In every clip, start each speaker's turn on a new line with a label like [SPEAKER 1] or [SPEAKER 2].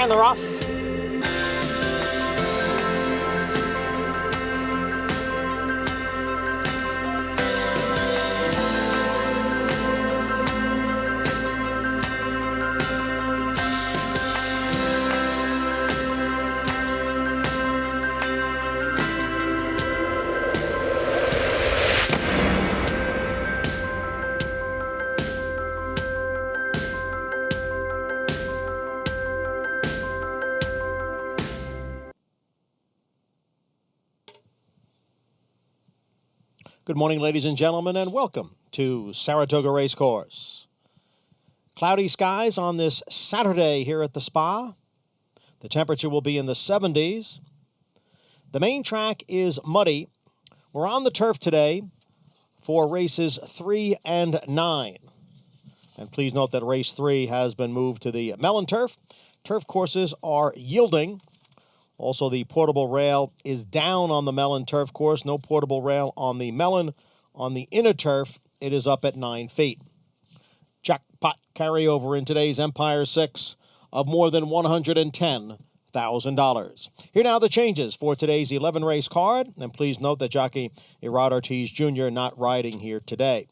[SPEAKER 1] And they're off. Good morning, ladies and gentlemen, and welcome to Saratoga Racecourse. Cloudy skies on this Saturday here at the Spa. The temperature will be in the 70s. The main track is muddy. We're on the turf today for races 3 and 9. And please note that race 3 has been moved to the Mellon turf. Turf courses are yielding. Also, the portable rail is down on the Mellon turf course. No portable rail on the Mellon. On the inner turf, it is up at 9 feet. Jackpot carryover in today's Empire 6 of more than $110,000. Here now the changes for today's 11-race card. And please note that jockey Irad Ortiz Jr. not riding here today.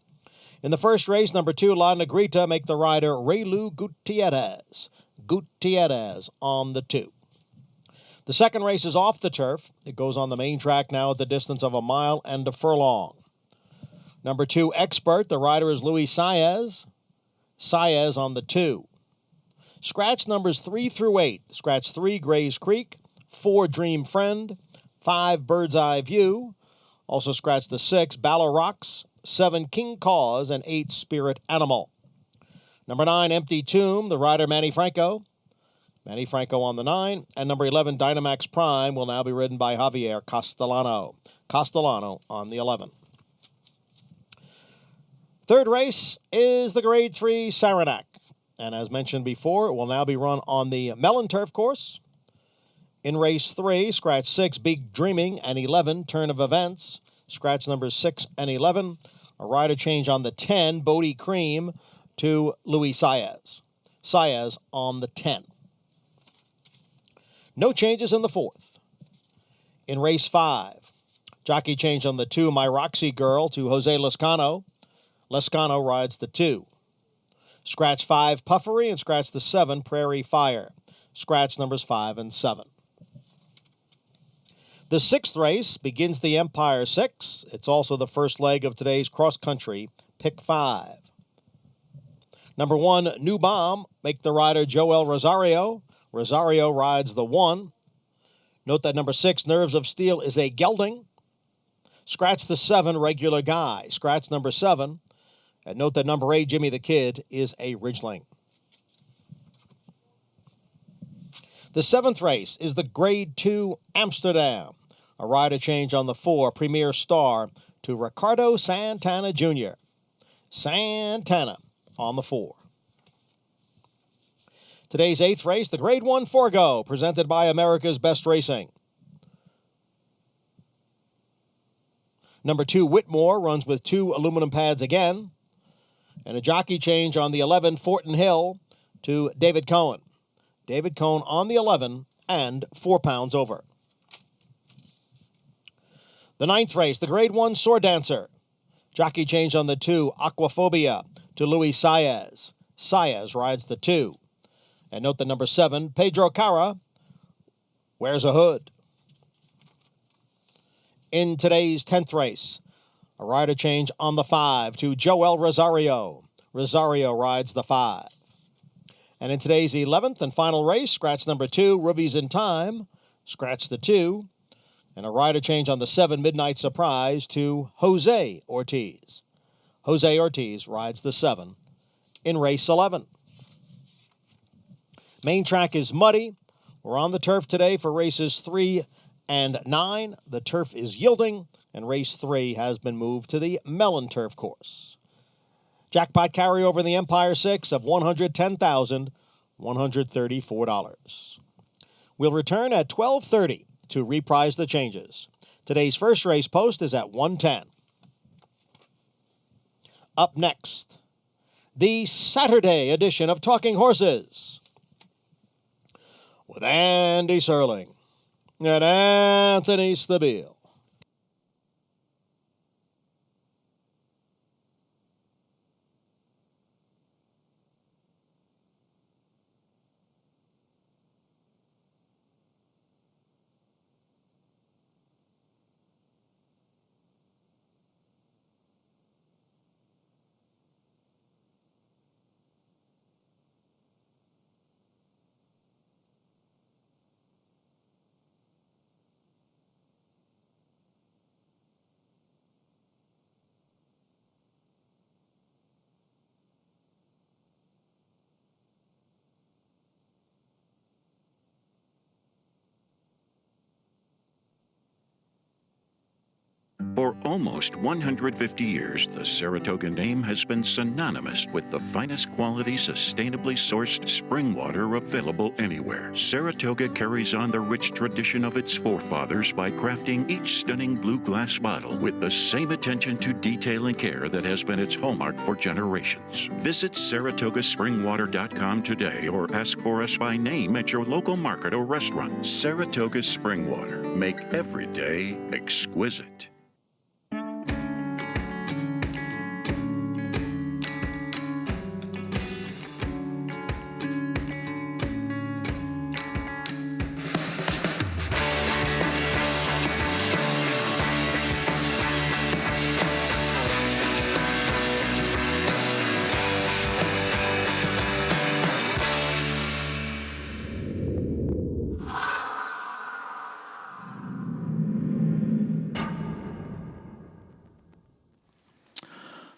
[SPEAKER 1] In the first race, number 2, La Negrita, make the rider Reylu Gutierrez. Gutierrez on the 2. The second race is off the turf. It goes on the main track now at the distance of a mile and a furlong. Number 2, Expert. The rider is Luis Saez. Saez on the 2. Scratch numbers 3 through 8. Scratch 3, Gray's Creek. 4, Dream Friend. 5, Bird's Eye View. Also scratch the 6, Balor Rocks. 7, King Cause. And 8, Spirit Animal. Number 9, Empty Tomb. The rider Manny Franco. Manny Franco on the 9. And number 11, Dynamax Prime, will now be ridden by Javier Castellano. Castellano on the 11. Third race is the Grade 3 Saranac. And as mentioned before, it will now be run on the Mellon turf course. In race 3, scratch 6, Big Dreaming, and 11, Turn of Events. Scratch numbers 6 and 11. A rider change on the 10, Bodie Cream, to Luis Saez. Saez on the 10. No changes in the 4th. In race 5, jockey change on the 2, My Roxy Girl, to Jose Lescano. Lescano rides the 2. Scratch 5, Puffery, and scratch the 7, Prairie Fire. Scratch numbers 5 and 7. The 6th race begins the Empire 6. It's also the first leg of today's cross-country Pick 5. Number 1, New Bomb, make the rider Joel Rosario. Rosario rides the 1. Note that number 6, Nerves of Steel, is a gelding. Scratch the 7, Regular Guy. Scratch number 7. And note that number 8, Jimmy the Kid, is a Ridgeling. The 7th race is the Grade 2 Amsterdam. A rider change on the 4, Premier Star, to Ricardo Santana Jr. Santana on the 4. Today's 8th race, the Grade 1 Forgo, presented by America's Best Racing. Number 2, Whitmore, runs with 2 aluminum pads again. And a jockey change on the 11, Fortin Hill, to David Cohen. David Cohen on the 11 and 4 pounds over. The 9th race, the Grade 1 Sword Dancer. Jockey change on the 2, Aquaphobia, to Luis Saez. Saez rides the 2. And note the number 7, Pedro Cara, wears a hood. In today's 10th race, a rider change on the 5 to Joel Rosario. Rosario rides the 5. And in today's 11th and final race, scratch number 2, Rubies in Time. Scratch the 2. And a rider change on the 7, Midnight Surprise, to Jose Ortiz. Jose Ortiz rides the 7 in race 11. Main track is muddy. We're on the turf today for races 3 and 9. The turf is yielding, and race 3 has been moved to the Mellon turf course. Jackpot carryover in the Empire 6 of $110,134. We'll return at 12:30 to reprise the changes. Today's first race post is at 110. Up next, the Saturday edition of Talking Horses. with Andy Serling and Anthony Stabile.
[SPEAKER 2] For almost 150 years, the Saratoga name has been synonymous with the finest quality, sustainably sourced spring water available anywhere. Saratoga carries on the rich tradition of its forefathers by crafting each stunning blue glass bottle with the same attention to detail and care that has been its hallmark for generations. Visit SaratogaSpringwater.com today or ask for us by name at your local market or restaurant. Saratoga Spring Water. Make every day exquisite.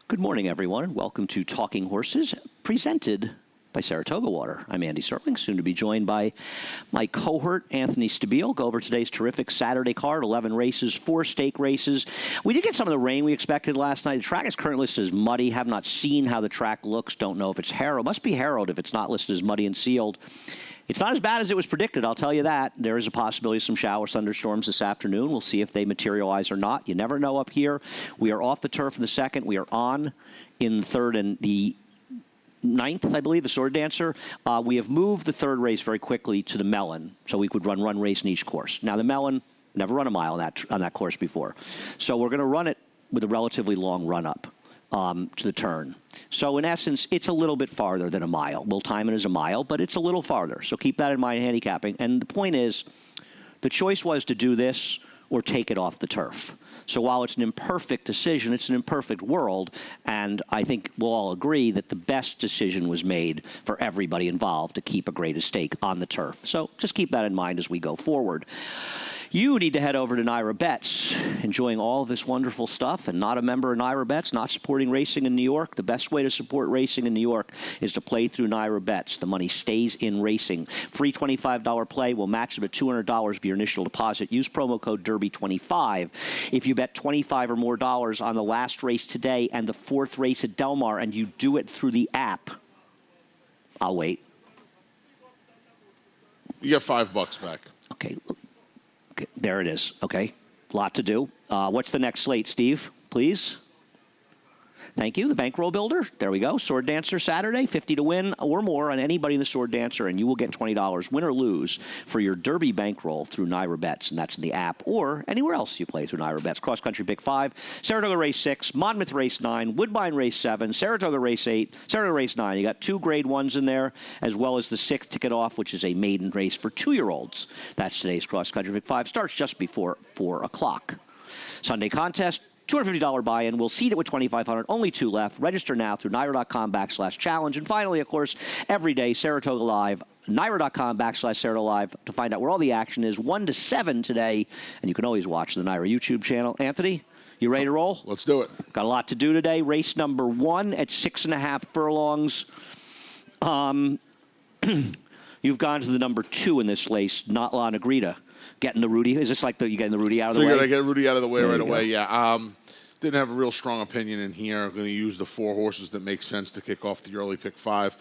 [SPEAKER 3] Good morning, everyone. Welcome to Talking Horses, presented by Saratoga Water. I'm Andy Serling, soon to be joined by my cohort, Anthony Stabile. Go over today's terrific Saturday card, 11 races, 4 stake races. We did get some of the rain we expected last night. The track is currently listed as muddy. Have not seen how the track looks. Don't know if it's harrowed. Must be harrowed if it's not listed as muddy and sealed. It's not as bad as it was predicted, I'll tell you that. There is a possibility of some shower thunderstorms this afternoon. We'll see if they materialize or not. You never know up here. We are off the turf in the second. We are on in the third and the ninth, I believe, the Sword Dancer. We have moved the third race very quickly to the Melon, so we could run one race in each course. Now, the Melon, never run a mile on that course before. So we're going to run it with a relatively long run-up to the turn. So in essence, it's a little bit farther than a mile. We'll time it as a mile, but it's a little farther. So keep that in mind handicapping. And the point is, the choice was to do this or take it off the turf. So while it's an imperfect decision, it's an imperfect world, and I think we'll all agree that the best decision was made for everybody involved to keep a great stake on the turf. So just keep that in mind as we go forward. You need to head over to Naira Bets, enjoying all of this wonderful stuff, and not a member of Naira Bets, not supporting racing in New York. The best way to support racing in New York is to play through Naira Bets. The money stays in racing. Free $25 play will match up to $200 for your initial deposit. Use promo code Derby25. If you bet $25 or more on the last race today and the 4th race at Del Mar, and you do it through the app, I'll wait.
[SPEAKER 4] You get $5 back.
[SPEAKER 3] Okay. Okay, there it is. Okay, lot to do. What's the next slate, Steve? Please. Thank you. The Bankroll Builder. There we go. Sword Dancer Saturday, 50 to win or more on anybody in the Sword Dancer, and you will get $20, win or lose, for your Derby bankroll through Naira Bets, and that's in the app or anywhere else you play through Naira Bets. Cross Country Pick 5, Saratoga Race 6, Monmouth Race 9, Woodbine Race 7, Saratoga Race 8, Saratoga Race 9. You got 2 grade 1s in there, as well as the 6th ticket off, which is a maiden race for 2-year-olds. That's today's Cross Country Pick 5. Starts just before 4 o'clock. Sunday contest, $250 buy-in. We'll seed it with $2,500. Only 2 left. Register now through Naira.com/challenge. And finally, of course, every day, Saratoga Live, Naira.com/Saratoga Live to find out where all the action is. 1 to 7 today. And you can always watch the Naira YouTube channel. Anthony, you ready to roll?
[SPEAKER 4] Let's do it.
[SPEAKER 3] Got a lot to do today. Race number 1 at 6.5 furlongs. You've gone to the number 2 in this race, not La Negrita. Getting the Rudy. Is this like you're getting the Rudy out of the way?
[SPEAKER 4] Figured I'd get Rudy out of the way
[SPEAKER 3] there
[SPEAKER 4] right away, yeah. Didn't have a real strong opinion in here. I'm going to use the 4 horses that make sense to kick off the early pick 5.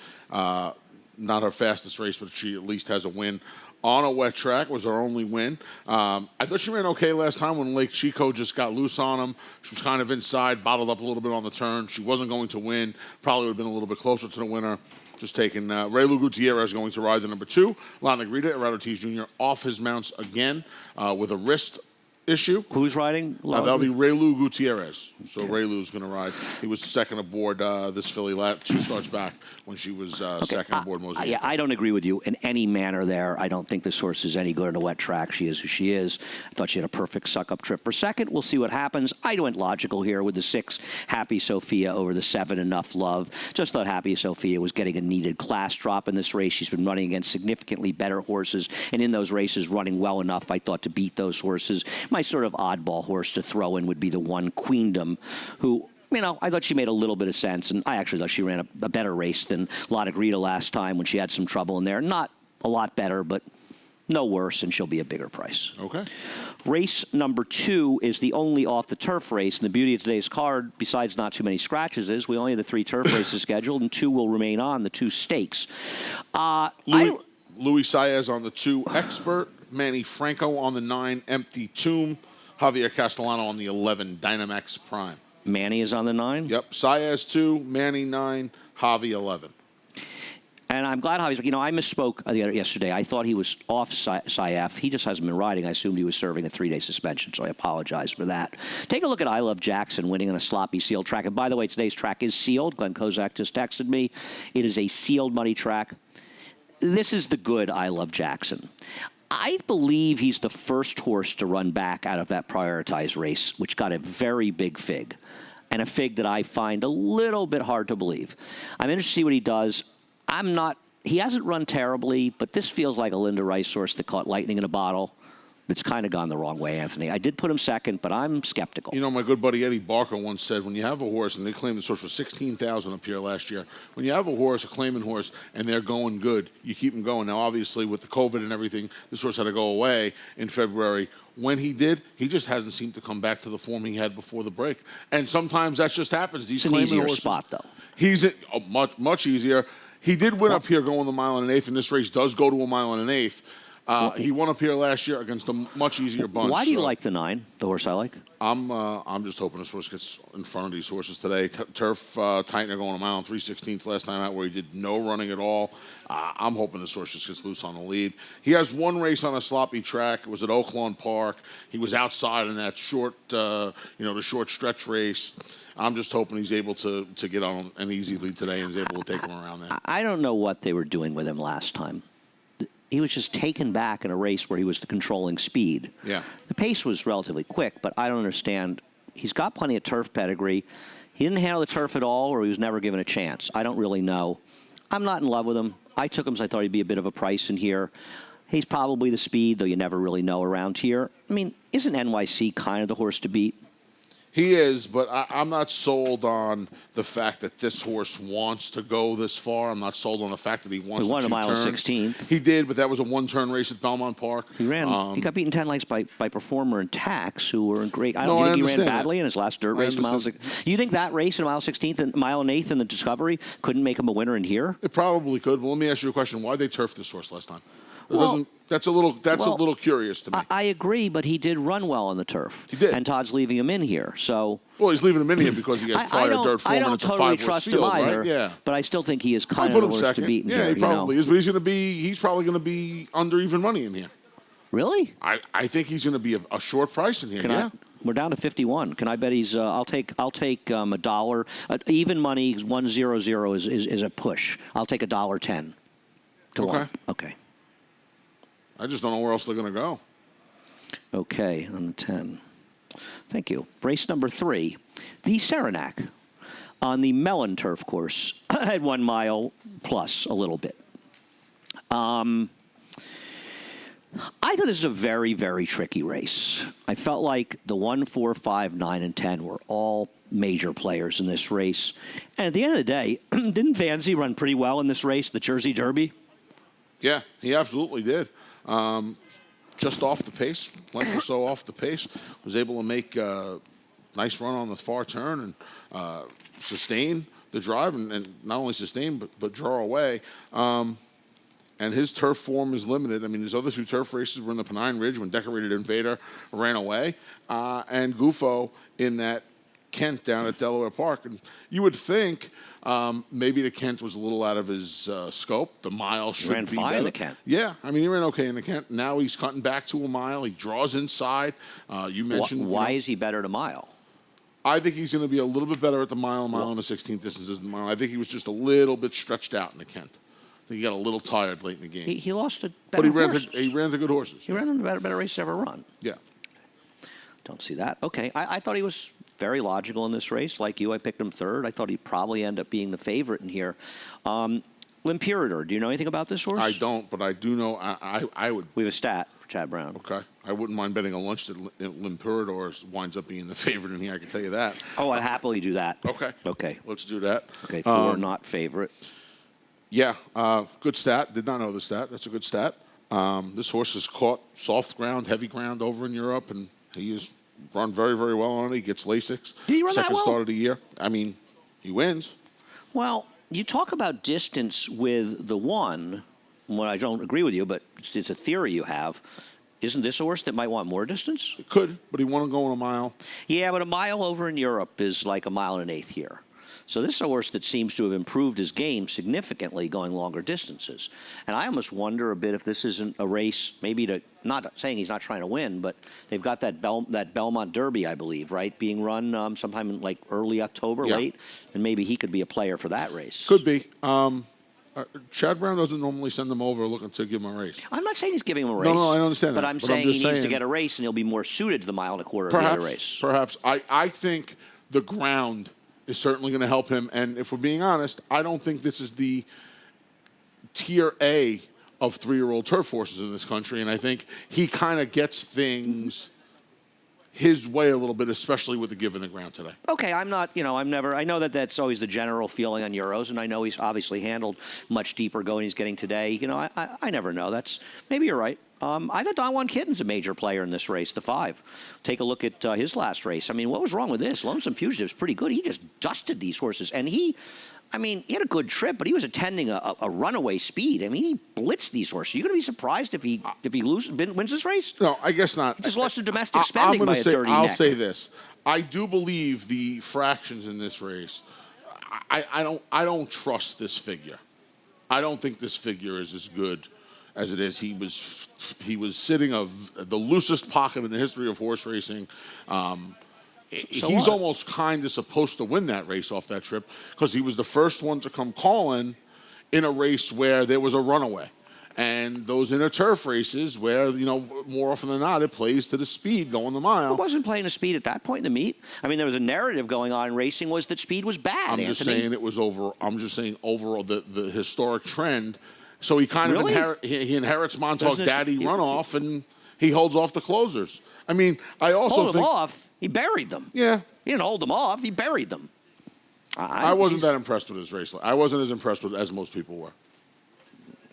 [SPEAKER 4] not her fastest race, but she at least has a win. On a wet track was her only win. I thought she ran okay last time when Lake Chico just got loose on him. She was kind of inside, bottled up a little bit on the turn. She wasn't going to win. Probably would have been a little bit closer to the winner. Just taking Raylu Gutierrez going to ride the number 2. La Negrita, Irado Ortiz Jr. off his mounts again with a wrist issue.
[SPEAKER 3] Who's riding?
[SPEAKER 4] That'll be Raylu Gutierrez. So Raylu's going to ride. He was second aboard this filly 2 starts back when she was second aboard Mosaic.
[SPEAKER 3] Yeah, I don't agree with you in any manner there. I don't think this horse is any good on a wet track. She is who she is. I thought she had a perfect suck-up trip for second. We'll see what happens. I went logical here with the 6, Happy Sophia, over the 7, Enough Love. Just thought Happy Sophia was getting a needed class drop in this race. She's been running against significantly better horses, and in those races running well enough, I thought, to beat those horses. My sort of oddball horse to throw in would be the 1 Queendom, who, I thought she made a little bit of sense, and I actually thought she ran a better race than La Negrita last time when she had some trouble in there. Not a lot better, but no worse, and she'll be a bigger price.
[SPEAKER 4] Okay.
[SPEAKER 3] Race number 2 is the only off-the-turf race, and the beauty of today's card, besides not too many scratches, is we only have the 3 turf races scheduled, and 2 will remain on, the 2 stakes.
[SPEAKER 4] Luis Saez on the 2, Expert. Manny Franco on the 9, Empty Tomb. Javier Castellano on the 11, Dynamax Prime.
[SPEAKER 3] Manny is on the 9?
[SPEAKER 4] Yep. Saez 2, Manny 9, Javi 11.
[SPEAKER 3] And I'm glad Javi's, I misspoke yesterday. I thought he was off Saef. He just hasn't been riding. I assumed he was serving a 3-day suspension, so I apologize for that. Take a look at I Love Jackson winning on a sloppy sealed track. And by the way, today's track is sealed. Glenn Kozak just texted me. It is a sealed money track. This is the good I Love Jackson. I believe he's the first horse to run back out of that prioritized race, which got a very big fig, and a fig that I find a little bit hard to believe. I'm interested to see what he does. He hasn't run terribly, but this feels like a Linda Rice horse that caught lightning in a bottle. It's kind of gone the wrong way, Anthony. I did put him second, but I'm skeptical.
[SPEAKER 4] My good buddy Eddie Barker once said, when you have a horse, and they claimed this horse for $16,000 up here last year, when you have a horse, a claiming horse, and they're going good, you keep them going. Now, obviously, with the COVID and everything, this horse had to go away in February. When he did, he just hasn't seemed to come back to the form he had before the break. And sometimes that just happens. These
[SPEAKER 3] it's an easier
[SPEAKER 4] horses,
[SPEAKER 3] spot, though.
[SPEAKER 4] He's much easier. He did win up here going the 1 1/8, and this race does go to a 1 1/8. He won up here last year against a much easier bunch.
[SPEAKER 3] Why do you like the 9, the horse I like?
[SPEAKER 4] I'm just hoping this horse gets in front of these horses today. Turf Tightener going a 1 3/16 last time out where he did no running at all. I'm hoping this horse just gets loose on the lead. He has 1 race on a sloppy track. It was at Oaklawn Park. He was outside in that short, the short stretch race. I'm just hoping he's able to get on an easy lead today and is able to take him around there.
[SPEAKER 3] I don't know what they were doing with him last time. He was just taken back in a race where he was the controlling speed.
[SPEAKER 4] Yeah.
[SPEAKER 3] The pace was relatively quick, but I don't understand. He's got plenty of turf pedigree. He didn't handle the turf at all, or he was never given a chance. I don't really know. I'm not in love with him. I took him because I thought he'd be a bit of a price in here. He's probably the speed, though you never really know around here. Isn't NYC kind of the horse to beat?
[SPEAKER 4] He is, but I'm not sold on the fact that this horse wants to go this far. I'm not sold on the fact that he wants to.
[SPEAKER 3] He won a mile and 16.
[SPEAKER 4] He did, but that was a 1-turn race at Belmont Park.
[SPEAKER 3] He ran. He got beaten 10 lengths by Performer and Tax, who were in great. I
[SPEAKER 4] No,
[SPEAKER 3] don't
[SPEAKER 4] I
[SPEAKER 3] think he ran
[SPEAKER 4] understand
[SPEAKER 3] badly in his last dirt race. You think that race in a mile 16th and mile and 8th in the Discovery couldn't make him a winner in here?
[SPEAKER 4] It probably could. Well, let me ask you a question. Why'd they turf this horse last time?
[SPEAKER 3] Well,
[SPEAKER 4] that's a little curious to me.
[SPEAKER 3] I agree, but he did run well on the turf.
[SPEAKER 4] He did.
[SPEAKER 3] And Todd's leaving him in here, so.
[SPEAKER 4] Well, he's leaving him in here because he has prior dirt form and it's a 5-horse field,
[SPEAKER 3] I don't totally trust him either,
[SPEAKER 4] right? Yeah.
[SPEAKER 3] but I still think he is
[SPEAKER 4] I'll
[SPEAKER 3] kind
[SPEAKER 4] put
[SPEAKER 3] of
[SPEAKER 4] him
[SPEAKER 3] the horse to
[SPEAKER 4] second.
[SPEAKER 3] beat in
[SPEAKER 4] Yeah,
[SPEAKER 3] here.
[SPEAKER 4] he probably is, but he's probably going to be under even money in here.
[SPEAKER 3] Really?
[SPEAKER 4] I think he's going to be a short price in here.
[SPEAKER 3] We're down to 51. Can I bet he's? I'll take a dollar. Even money 100 is a push. I'll take $1.10 to 1. Okay.
[SPEAKER 4] I just don't know where else they're going to go.
[SPEAKER 3] Okay, on the 10. Thank you. Race number 3, the Saranac on the Mellon turf course at 1 mile plus a little bit. I thought this was a very, very tricky race. I felt like the 1, 4, 5, 9, and 10 were all major players in this race. And at the end of the day, didn't Vanzi run pretty well in this race, the Jersey Derby?
[SPEAKER 4] Yeah, he absolutely did. Just off the pace, length or so off the pace, was able to make a nice run on the far turn and sustain the drive, and not only sustain but draw away. and his turf form is limited. I mean, his other 2 turf races were in the Pennine Ridge when Decorated Invader ran away, and Gufo in that Kent down at Delaware Park. And you would think maybe the Kent was a little out of his scope. The mile should
[SPEAKER 3] ran
[SPEAKER 4] be
[SPEAKER 3] fine
[SPEAKER 4] better.
[SPEAKER 3] in the Kent.
[SPEAKER 4] Yeah, I mean, he ran okay in the Kent. Now he's cutting back to a mile. He draws inside. You mentioned...
[SPEAKER 3] Why is he better at a mile?
[SPEAKER 4] I think he's going to be a little bit better at the mile and the 16th distances than the mile. I think he was just a little bit stretched out in the Kent. I think he got a little tired late in the game.
[SPEAKER 3] He lost a better
[SPEAKER 4] but he
[SPEAKER 3] horses.
[SPEAKER 4] ran the good horses.
[SPEAKER 3] He ran the better race ever run.
[SPEAKER 4] Yeah.
[SPEAKER 3] Don't see that. Okay, I thought he was very logical in this race. Like you, I picked him third. I thought he'd probably end up being the favorite in here. L'Imperador, do you know anything about this horse?
[SPEAKER 4] I don't, but I do know I would.
[SPEAKER 3] We have a stat for Chad Brown.
[SPEAKER 4] Okay. I wouldn't mind betting a lunch that L'Imperador winds up being the favorite in here. I can tell you that.
[SPEAKER 3] Oh, I'd happily do that.
[SPEAKER 4] Okay.
[SPEAKER 3] Okay.
[SPEAKER 4] Let's do that.
[SPEAKER 3] Okay, 4 not favorite.
[SPEAKER 4] Yeah, good stat. Did not know the stat. That's a good stat. This horse has caught soft ground, heavy ground over in Europe, and he has run very, very well on it. He gets Lasix.
[SPEAKER 3] Did he run that
[SPEAKER 4] Second
[SPEAKER 3] well?
[SPEAKER 4] start of the year. I mean, he wins.
[SPEAKER 3] Well, you talk about distance with the one. Well, I don't agree with you, but it's a theory you have. Isn't this a horse that might want more distance?
[SPEAKER 4] It could, but he won going a mile.
[SPEAKER 3] Yeah, but a mile over in Europe is like a mile and an eighth here. So this is a horse that seems to have improved his game significantly going longer distances. And I almost wonder a bit if this isn't a race, maybe to, not saying he's not trying to win, but they've got that Belmont Derby, I believe, right, being run sometime in like early October,
[SPEAKER 4] Yeah.
[SPEAKER 3] late, and maybe he could be a player for that race.
[SPEAKER 4] Could be. Chad Brown doesn't normally send them over looking to give him a race.
[SPEAKER 3] I'm not saying he's giving him a race.
[SPEAKER 4] No, I understand
[SPEAKER 3] but
[SPEAKER 4] that.
[SPEAKER 3] I'm
[SPEAKER 4] But
[SPEAKER 3] saying
[SPEAKER 4] I'm
[SPEAKER 3] he
[SPEAKER 4] just
[SPEAKER 3] needs to
[SPEAKER 4] saying-
[SPEAKER 3] get a race, and he'll be more suited to the mile and a quarter of
[SPEAKER 4] Perhaps,
[SPEAKER 3] the other race.
[SPEAKER 4] perhaps. I think the ground is certainly going to help him. And if we're being honest, I don't think this is the tier A of 3-year-old turf horses in this country. And I think he kind of gets things his way a little bit, especially with the give in the ground today.
[SPEAKER 3] Okay, I'm not, I know that that's always the general feeling on Euros, and I know he's obviously handled much deeper going he's getting today. I never know. Maybe you're right. I thought Don Juan Kitten's a major player in this race, the 5. Take a look at his last race. I mean, what was wrong with this? Lonesome Fugitive's pretty good. He just dusted these horses, and he had a good trip, but he was attending a runaway speed. I mean, he blitzed these horses. Are you going to be surprised if he wins this race?
[SPEAKER 4] No, I guess not.
[SPEAKER 3] He just lost to domestic spending by a dirty
[SPEAKER 4] I'll
[SPEAKER 3] neck.
[SPEAKER 4] say this. I do believe the fractions in this race. I don't trust this figure. I don't think this figure is as good as it is. He was sitting the loosest pocket in the history of horse racing. He's almost kind of supposed to win that race off that trip because he was the first one to come calling in a race where there was a runaway. And those inner turf races where, more often than not, it plays to the speed going the mile.
[SPEAKER 3] It wasn't playing to speed at that point in the meet. I mean, there was a narrative going on in racing was that speed was bad,
[SPEAKER 4] I'm just saying it was over. I'm just saying overall the historic trend. So he kind
[SPEAKER 3] Really?
[SPEAKER 4] of he inherits Montauk
[SPEAKER 3] Doesn't
[SPEAKER 4] Daddy runoff, and he holds off the closers. I mean, I also
[SPEAKER 3] hold them
[SPEAKER 4] think
[SPEAKER 3] off. He buried them.
[SPEAKER 4] Yeah.
[SPEAKER 3] He didn't hold them off. He buried them.
[SPEAKER 4] I wasn't that impressed with his race. I wasn't as impressed with as most people were.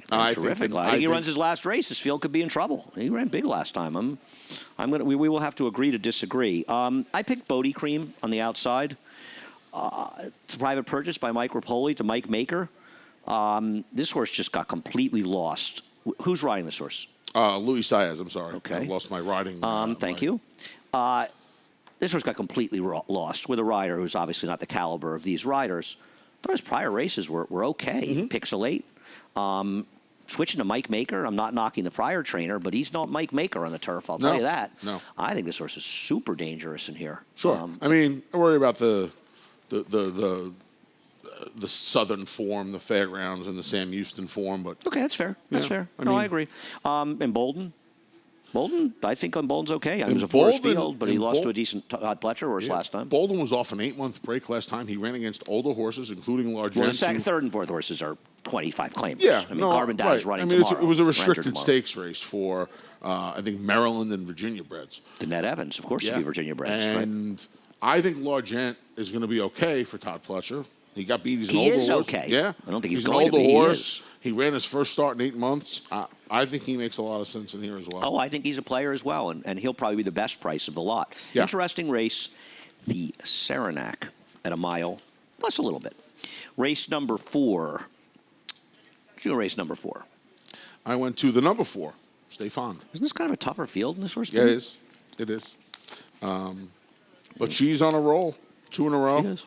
[SPEAKER 3] Terrific. I think he runs his last race. His field could be in trouble. He ran big last time. We will have to agree to disagree. I picked Bodie Cream on the outside. It's a private purchase by Mike Rapoli to Mike Maker. This horse just got completely lost. Who's riding this horse?
[SPEAKER 4] Louis Saez, I'm sorry.
[SPEAKER 3] Okay.
[SPEAKER 4] I lost my riding.
[SPEAKER 3] Thank you. This horse got completely lost with a rider who's obviously not the caliber of these riders. But his prior races were okay.
[SPEAKER 4] Mm-hmm.
[SPEAKER 3] Pixelate. Switching to Mike Maker, I'm not knocking the prior trainer, but he's not Mike Maker on the turf, I'll tell you that.
[SPEAKER 4] No.
[SPEAKER 3] I think this horse is super dangerous in here.
[SPEAKER 4] Sure. I mean, I worry about the Southern form, the Fairgrounds, and the Sam Houston form, but
[SPEAKER 3] Okay, that's fair. That's fair. I agree. And Bolden? Bolden, I think on Bolden's okay. It was a forest field, but he lost to a decent Todd Pletcher horse last time.
[SPEAKER 4] Bolden was off an 8-month break last time. He ran against older horses, including large.
[SPEAKER 3] Well, the second, third, and fourth horses are 25 claimers.
[SPEAKER 4] Yeah,
[SPEAKER 3] I mean, Carbon Dad is running tomorrow.
[SPEAKER 4] It was a
[SPEAKER 3] Enter
[SPEAKER 4] restricted
[SPEAKER 3] tomorrow.
[SPEAKER 4] stakes race for, I think, Maryland and Virginia breds.
[SPEAKER 3] The Ned Evans, of course, would be Virginia breds.
[SPEAKER 4] And I think Largent is going to be okay for Todd Pletcher. He got beat. He's an
[SPEAKER 3] He
[SPEAKER 4] older
[SPEAKER 3] is
[SPEAKER 4] horse.
[SPEAKER 3] okay.
[SPEAKER 4] Yeah.
[SPEAKER 3] I don't think he's
[SPEAKER 4] an
[SPEAKER 3] going to
[SPEAKER 4] older
[SPEAKER 3] be. He
[SPEAKER 4] horse.
[SPEAKER 3] is.
[SPEAKER 4] He ran his first start in 8 months. I think he makes a lot of sense in here as well.
[SPEAKER 3] Oh, I think he's a player as well, and he'll probably be the best price of the lot.
[SPEAKER 4] Yeah.
[SPEAKER 3] Interesting race, the Saranac at a mile, plus a little bit. Race number 4. Race number 4.
[SPEAKER 4] I went to the number 4, Stay Fond.
[SPEAKER 3] Isn't this kind of a tougher field in this horse?
[SPEAKER 4] Yeah, it is. It is. But she's on a roll, 2 in a row.
[SPEAKER 3] She is.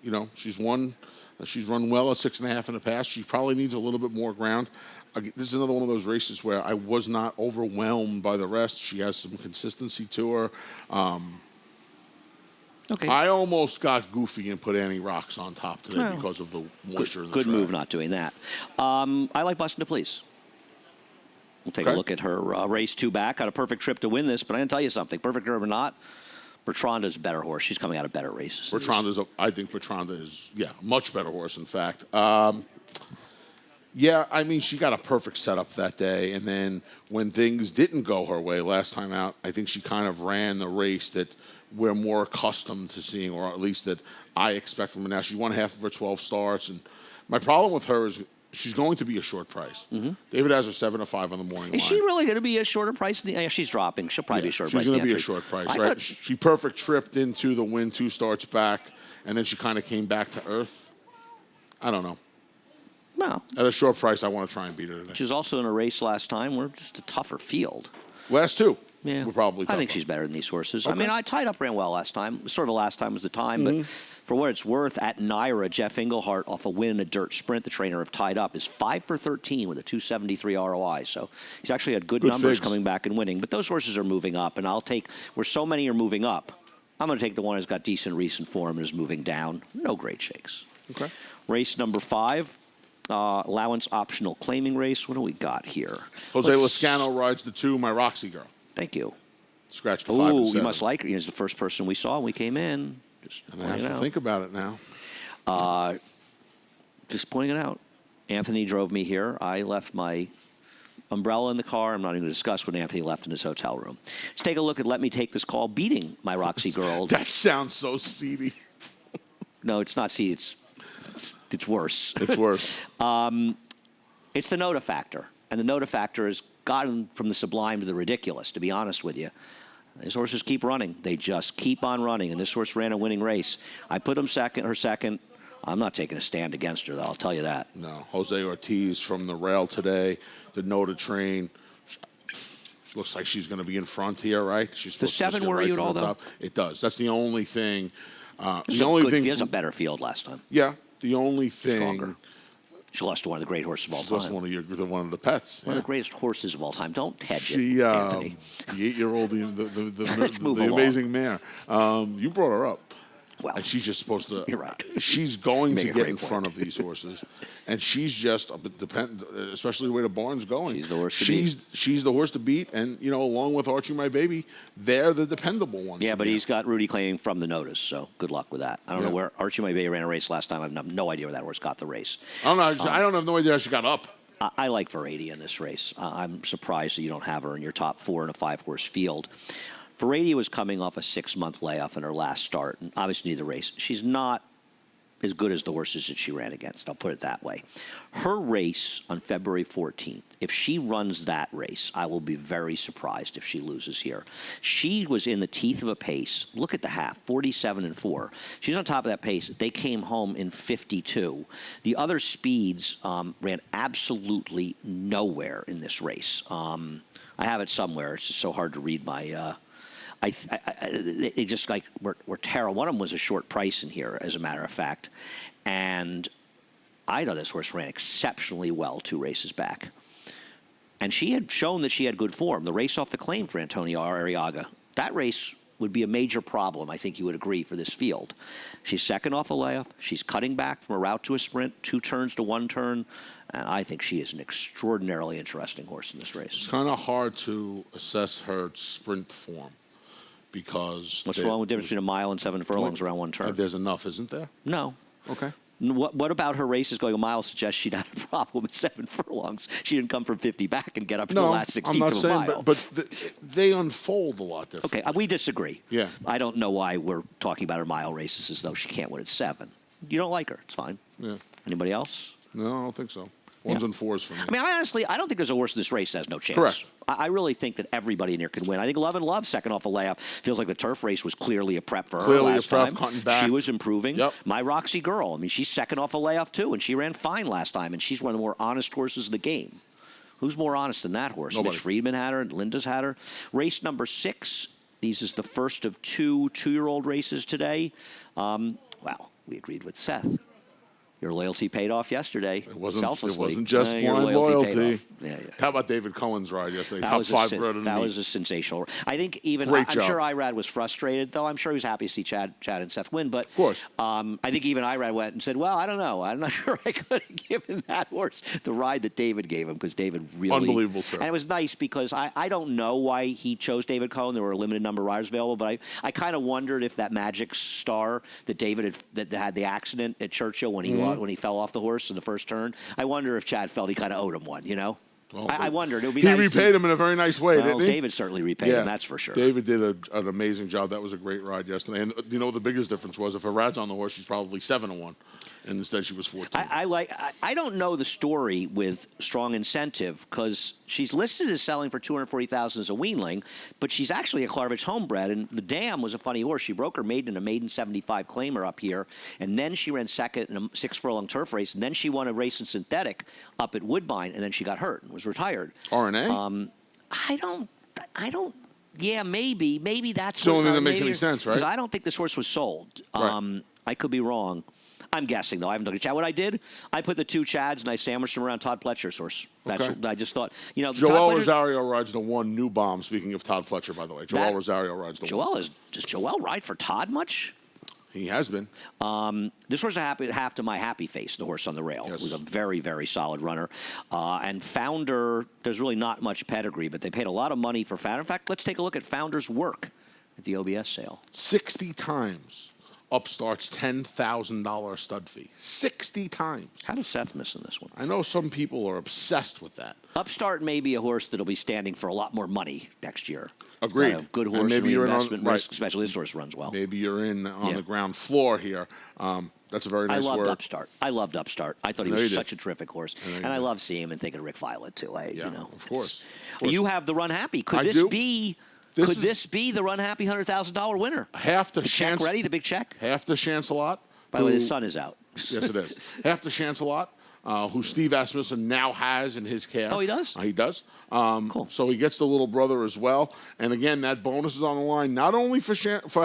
[SPEAKER 4] You know, she's run well at 6.5 in the past. She probably needs a little bit more ground. This is another one of those races where I was not overwhelmed by the rest. She has some consistency to her.
[SPEAKER 3] Okay.
[SPEAKER 4] I almost got goofy and put Annie Rocks on top today because of the moisture in the
[SPEAKER 3] Good
[SPEAKER 4] track.
[SPEAKER 3] move not doing that. I like Bustin' to Please. We'll take a look at her race 2 back. Got a perfect trip to win this, but I'm going to tell you something. Perfect trip or not, Bertranda's a better horse. She's coming out of better races.
[SPEAKER 4] I think Bertranda is, a much better horse, in fact. Yeah, I mean, she got a perfect setup that day, and then when things didn't go her way last time out, I think she kind of ran the race that we're more accustomed to seeing, or at least that I expect from her now. She won half of her 12 starts, and my problem with her is she's going to be a short price. David has her 7 to 5 on the morning line.
[SPEAKER 3] Is she really going to be a shorter price? She's dropping. She'll probably be a short price.
[SPEAKER 4] She's going to be a short price, right? She perfect tripped into the win 2 starts back, and then she kind of came back to earth. I don't know.
[SPEAKER 3] No.
[SPEAKER 4] At a short price, I want to try and beat her today.
[SPEAKER 3] She was also in a race last time where just a tougher field.
[SPEAKER 4] Last 2.
[SPEAKER 3] Yeah,
[SPEAKER 4] were probably tougher.
[SPEAKER 3] I think she's better than these horses.
[SPEAKER 4] Okay.
[SPEAKER 3] I mean, I tied up ran well last time. Sort of the last time was the time, but for what it's worth, at Naira, Jeff Englehart off a win in a dirt sprint, the trainer of Tied Up, is 5 for 13 with a 273 ROI. So he's actually had good numbers
[SPEAKER 4] figs.
[SPEAKER 3] coming back and winning. But those horses are moving up, and I'll take where so many are moving up. I'm going to take the one who's got decent recent form and is moving down. No great shakes.
[SPEAKER 4] Okay.
[SPEAKER 3] Race number 5. Allowance optional claiming race. What do we got here?
[SPEAKER 4] Jose Lascano rides the 2, my Roxy girl.
[SPEAKER 3] Thank you.
[SPEAKER 4] Scratch the 5 and 7.
[SPEAKER 3] You must like her. He's the first person we saw when we came in. Just
[SPEAKER 4] and I have to think about it now.
[SPEAKER 3] Just pointing it out. Anthony drove me here. I left my umbrella in the car. I'm not even going to discuss what Anthony left in his hotel room. Let's take a look at Let Me Take This Call beating my Roxy girl.
[SPEAKER 4] That sounds so seedy.
[SPEAKER 3] No, it's not seedy. It's worse.
[SPEAKER 4] It's worse.
[SPEAKER 3] It's the Nota factor. And the Nota factor has gotten from the sublime to the ridiculous, to be honest with you. These horses keep running. They just keep on running. And this horse ran a winning race. I put her second. I'm not taking a stand against her, though. I'll tell you that.
[SPEAKER 4] No. Jose Ortiz from the rail today, the Nota train. She looks like she's going to be in front here, right? She's
[SPEAKER 3] the 7 worry you at all, though?
[SPEAKER 4] It does. That's the only thing.
[SPEAKER 3] She has a better field last time.
[SPEAKER 4] Yeah. The only thing.
[SPEAKER 3] Stronger. She lost to one of the great horses of all time.
[SPEAKER 4] She lost one of the pets.
[SPEAKER 3] One of the greatest horses of all time. Don't hedge it,
[SPEAKER 4] She,
[SPEAKER 3] Anthony.
[SPEAKER 4] the 8-year-old, the
[SPEAKER 3] along.
[SPEAKER 4] amazing mare. You brought her up.
[SPEAKER 3] Well,
[SPEAKER 4] and she's just supposed to.
[SPEAKER 3] You're right.
[SPEAKER 4] She's going to
[SPEAKER 3] Make a
[SPEAKER 4] get
[SPEAKER 3] great
[SPEAKER 4] in front of these horses, and she's just especially the way the barn's going.
[SPEAKER 3] She's the horse to beat.
[SPEAKER 4] She's the horse to beat, and along with Archie, my baby, they're the dependable ones.
[SPEAKER 3] Yeah, but he's got Rudy claiming from the Notice, so good luck with that. I don't know where Archie, my baby, ran a race last time. I have no idea where that horse got the race.
[SPEAKER 4] I don't know. I don't have no idea how she got up.
[SPEAKER 3] I like Veradia in this race. I'm surprised that you don't have her in your top 4 in a 5-horse field. Veradia was coming off a 6-month layoff in her last start, and obviously the race. She's not as good as the horses that she ran against, I'll put it that way. Her race on February 14th, if she runs that race, I will be very surprised if she loses here. She was in the teeth of a pace. Look at the half, 47-4. She's on top of that pace. They came home in 52. The other speeds ran absolutely nowhere in this race. I have it somewhere. It's just so hard to read my... They just like were terrible. One of them was a short price in here, as a matter of fact. And I thought this horse ran exceptionally well 2 races back. And she had shown that she had good form. The race off the claim for Antonio Arriaga, that race would be a major problem, I think you would agree, for this field. She's second off a layoff. She's cutting back from a route to a sprint, 2 turns to 1 turn. And I think she is an extraordinarily interesting horse in this race.
[SPEAKER 4] It's kind of hard to assess her sprint form. Because
[SPEAKER 3] what's wrong with the difference between a mile and 7 furlongs around 1 turn?
[SPEAKER 4] There's enough, isn't there?
[SPEAKER 3] No.
[SPEAKER 4] Okay.
[SPEAKER 3] What about her races going a mile suggests she'd had a problem with 7 furlongs? She didn't come from 50 back and get up to the last 16th
[SPEAKER 4] I'm not
[SPEAKER 3] of a
[SPEAKER 4] saying,
[SPEAKER 3] mile.
[SPEAKER 4] but they unfold a lot differently.
[SPEAKER 3] Okay, we disagree.
[SPEAKER 4] Yeah.
[SPEAKER 3] I don't know why we're talking about her mile races as though she can't win at 7. You don't like her. It's fine.
[SPEAKER 4] Yeah.
[SPEAKER 3] Anybody else?
[SPEAKER 4] No, I don't think so. 1s and 4s for me.
[SPEAKER 3] I mean, I don't think there's a horse in this race that has no chance.
[SPEAKER 4] Correct.
[SPEAKER 3] I really think that everybody in here can win. I think Love and Love, second off a layoff, feels like the turf race was clearly a prep for her last time.
[SPEAKER 4] Cutting back.
[SPEAKER 3] She was improving.
[SPEAKER 4] Yep.
[SPEAKER 3] My Roxy girl, I mean, she's second off a layoff too, and she ran fine last time, and she's one of the more honest horses in the game. Who's more honest than that horse?
[SPEAKER 4] Nobody.
[SPEAKER 3] Mitch Friedman had her, and Linda's had her. Race number 6. These is the first of 2 two-year-old races today. Well, we agreed with Seth. Your loyalty paid off yesterday.
[SPEAKER 4] It wasn't.
[SPEAKER 3] Selflessly.
[SPEAKER 4] It wasn't just
[SPEAKER 3] Your
[SPEAKER 4] blind loyalty.
[SPEAKER 3] Yeah.
[SPEAKER 4] How about David Cohen's ride yesterday?
[SPEAKER 3] That
[SPEAKER 4] Top
[SPEAKER 3] was
[SPEAKER 4] 5
[SPEAKER 3] a,
[SPEAKER 4] road in the
[SPEAKER 3] That
[SPEAKER 4] meet.
[SPEAKER 3] was a sensational. I think even
[SPEAKER 4] Great
[SPEAKER 3] I'm
[SPEAKER 4] job.
[SPEAKER 3] sure Irad was frustrated, though. I'm sure he was happy to see Chad and Seth win. But
[SPEAKER 4] of course,
[SPEAKER 3] I think even Irad went and said, "Well, I don't know. I'm not sure I could have given that horse the ride that David gave him because David really
[SPEAKER 4] unbelievable trip."
[SPEAKER 3] And it was nice because I don't know why he chose David Cohen. There were a limited number of riders available, but I kind of wondered if that Magic Star that David had the accident at Churchill when he fell off the horse in the first turn. I wonder if Chad felt he kind of owed him one, you know?
[SPEAKER 4] Well,
[SPEAKER 3] I wondered. It would be
[SPEAKER 4] he
[SPEAKER 3] nice
[SPEAKER 4] repaid him in a very nice way, didn't he?
[SPEAKER 3] David certainly repaid him, that's for sure.
[SPEAKER 4] David did an amazing job. That was a great ride yesterday. And you know what the biggest difference was? If Irad's on the horse, she's probably 7-1. And instead she was 14.
[SPEAKER 3] I don't know the story with Strong Incentive because she's listed as selling for $240,000 as a weanling, but she's actually a Clarvich homebred. And the Dam was a funny horse. She broke her maiden in a maiden 75 claimer up here, and then she ran second in a 6 furlong turf race, and then she won a race in synthetic up at Woodbine, and then she got hurt and was retired.
[SPEAKER 4] RNA?
[SPEAKER 3] I don't. Yeah, maybe that's
[SPEAKER 4] It's the only thing that makes any sense, right?
[SPEAKER 3] Because I don't think this horse was sold.
[SPEAKER 4] Right.
[SPEAKER 3] I could be wrong. I'm guessing, though. I haven't looked at Chad. What I did, I put the 2 Chads and I sandwiched them around Todd Pletcher's horse. I just thought, you know.
[SPEAKER 4] Joel Rosario rides the 1 new bomb, speaking of Todd Pletcher, by the way. Joel Rosario rides the 1.
[SPEAKER 3] Does Joel ride for Todd much?
[SPEAKER 4] He has been.
[SPEAKER 3] This horse half to my happy face, the horse on the rail.
[SPEAKER 4] Yes.
[SPEAKER 3] It was a very, very solid runner. And Founder, there's really not much pedigree, but they paid a lot of money for Founder. In fact, let's take a look at Founder's work at the OBS sale.
[SPEAKER 4] 60 times. Upstart's $10,000 stud fee. 60 times.
[SPEAKER 3] How does Seth miss in this one?
[SPEAKER 4] I know some people are obsessed with that.
[SPEAKER 3] Upstart may be a horse that'll be standing for a lot more money next year.
[SPEAKER 4] Agreed.
[SPEAKER 3] A good
[SPEAKER 4] And
[SPEAKER 3] horse,
[SPEAKER 4] maybe you're in
[SPEAKER 3] reinvestment
[SPEAKER 4] on-
[SPEAKER 3] risk,
[SPEAKER 4] right.
[SPEAKER 3] especially this horse runs well.
[SPEAKER 4] Maybe you're in on the ground floor here. That's a very nice
[SPEAKER 3] I loved
[SPEAKER 4] word.
[SPEAKER 3] Upstart. I loved Upstart. I thought he
[SPEAKER 4] I know
[SPEAKER 3] was
[SPEAKER 4] you
[SPEAKER 3] such
[SPEAKER 4] did.
[SPEAKER 3] a terrific horse.
[SPEAKER 4] I know you
[SPEAKER 3] And I
[SPEAKER 4] did.
[SPEAKER 3] love seeing him and thinking of Rick Violet, too.
[SPEAKER 4] Of course.
[SPEAKER 3] You have the Run Happy. Could
[SPEAKER 4] I
[SPEAKER 3] this
[SPEAKER 4] do.
[SPEAKER 3] be...
[SPEAKER 4] This
[SPEAKER 3] Could
[SPEAKER 4] is-
[SPEAKER 3] this be the Run Happy $100,000 winner?
[SPEAKER 4] Half the
[SPEAKER 3] The check
[SPEAKER 4] chance.
[SPEAKER 3] ready? The big check?
[SPEAKER 4] Half the Chancelot.
[SPEAKER 3] By the way,
[SPEAKER 4] who-
[SPEAKER 3] the sun is out.
[SPEAKER 4] Yes, it is. Half the Chancelot, who Steve Asmussen now has in his care.
[SPEAKER 3] Oh, he does?
[SPEAKER 4] He does.
[SPEAKER 3] Cool.
[SPEAKER 4] So he gets the little brother as well. And again, that bonus is on the line, not only for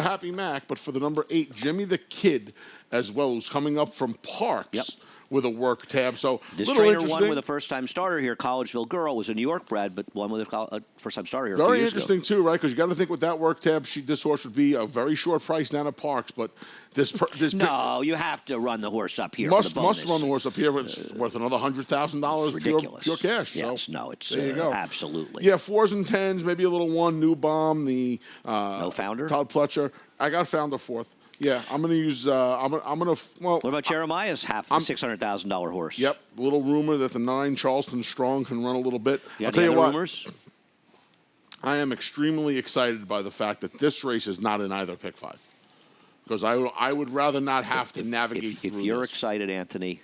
[SPEAKER 4] Happy Mac, but for the number 8, Jimmy the Kid, as well, who's coming up from Parks.
[SPEAKER 3] Yep.
[SPEAKER 4] With a work tab. So
[SPEAKER 3] This
[SPEAKER 4] little
[SPEAKER 3] trainer won
[SPEAKER 4] interesting.
[SPEAKER 3] with a first-time starter here. Collegeville girl was a New York bred, but won with a first-time starter here. a few
[SPEAKER 4] Very
[SPEAKER 3] years
[SPEAKER 4] interesting
[SPEAKER 3] ago.
[SPEAKER 4] too, right? Because you got to think with that work tab, this horse would be a very short price down at Parks, but this
[SPEAKER 3] No, you have to run the horse up here. for the
[SPEAKER 4] must
[SPEAKER 3] bonus.
[SPEAKER 4] run the horse up here, but it's worth another $100,000
[SPEAKER 3] Ridiculous.
[SPEAKER 4] pure cash.
[SPEAKER 3] Yes,
[SPEAKER 4] so
[SPEAKER 3] no, it's
[SPEAKER 4] there you go.
[SPEAKER 3] absolutely.
[SPEAKER 4] Yeah, 4s and 10s, maybe a little 1 new bomb. The
[SPEAKER 3] No Founder?
[SPEAKER 4] Todd Pletcher. I got Founder 4th. Yeah, I'm going to use. I'm going to. Well,
[SPEAKER 3] What about Jeremiah's $600,000 horse?
[SPEAKER 4] Yep, little rumor that the 9 Charleston Strong can run a little bit.
[SPEAKER 3] You
[SPEAKER 4] I'll
[SPEAKER 3] got
[SPEAKER 4] tell
[SPEAKER 3] any
[SPEAKER 4] you
[SPEAKER 3] other
[SPEAKER 4] what.
[SPEAKER 3] rumors?
[SPEAKER 4] I am extremely excited by the fact that this race is not in either pick 5, because I would rather not have to navigate
[SPEAKER 3] If
[SPEAKER 4] through
[SPEAKER 3] you're
[SPEAKER 4] this.
[SPEAKER 3] excited, Anthony,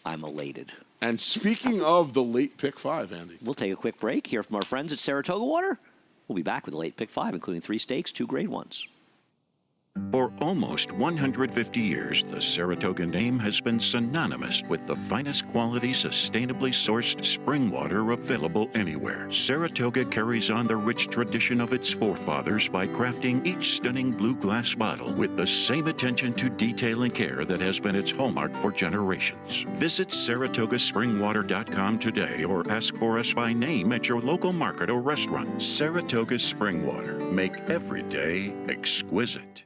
[SPEAKER 3] I'm elated.
[SPEAKER 4] And speaking of the late pick 5, Andy,
[SPEAKER 3] We'll take a quick break, hear from our friends at Saratoga Water. We'll be back with the late pick 5, including 3 stakes, 2 grade 1s.
[SPEAKER 2] For almost 150 years, the Saratoga name has been synonymous with the finest quality, sustainably sourced spring water available anywhere. Saratoga carries on the rich tradition of its forefathers by crafting each stunning blue glass bottle with the same attention to detail and care that has been its hallmark for generations. Visit SaratogaSpringwater.com today or ask for us by name at your local market or restaurant. Saratoga Spring Water. Make every day exquisite.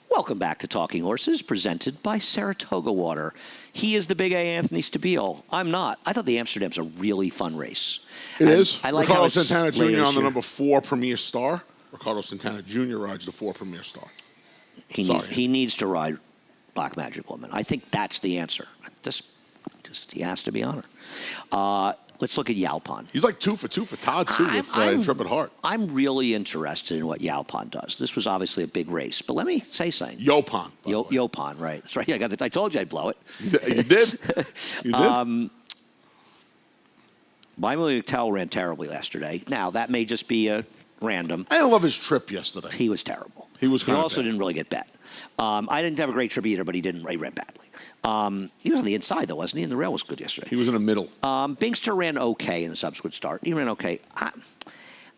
[SPEAKER 3] Welcome back to Talking Horses, presented by Saratoga Water. He is the big A, Anthony Stabile. I'm not. I thought the Amsterdam's a really fun race.
[SPEAKER 4] it is.
[SPEAKER 3] I like
[SPEAKER 4] Ricardo
[SPEAKER 3] how it's
[SPEAKER 4] Santana Jr.
[SPEAKER 3] later this
[SPEAKER 4] on the
[SPEAKER 3] year.
[SPEAKER 4] number 4 Premier Star. Ricardo Santana Jr. rides the 4 Premier Star.
[SPEAKER 3] He needs to ride Black Magic Woman. I think that's the answer. He has to be on her. Let's look at Yalpon.
[SPEAKER 4] He's like 2 for Todd too with Intrepid Heart.
[SPEAKER 3] I'm really interested in what Yalpon does. This was obviously a big race, but let me say something.
[SPEAKER 4] Yopon. by the way.
[SPEAKER 3] Yopon, right? That's right. I told you I'd blow it.
[SPEAKER 4] You did. You did.
[SPEAKER 3] Bimeli Tell ran terribly yesterday. Now that may just be a random.
[SPEAKER 4] I didn't love his trip yesterday.
[SPEAKER 3] He was terrible.
[SPEAKER 4] He was
[SPEAKER 3] He
[SPEAKER 4] kinda
[SPEAKER 3] also
[SPEAKER 4] bad.
[SPEAKER 3] didn't really get bet. I didn't have a great trip either, but he ran badly. He was on the inside, though, wasn't he? And the rail was good yesterday.
[SPEAKER 4] He was in the middle.
[SPEAKER 3] Bingster ran okay in the subsequent start. He ran okay.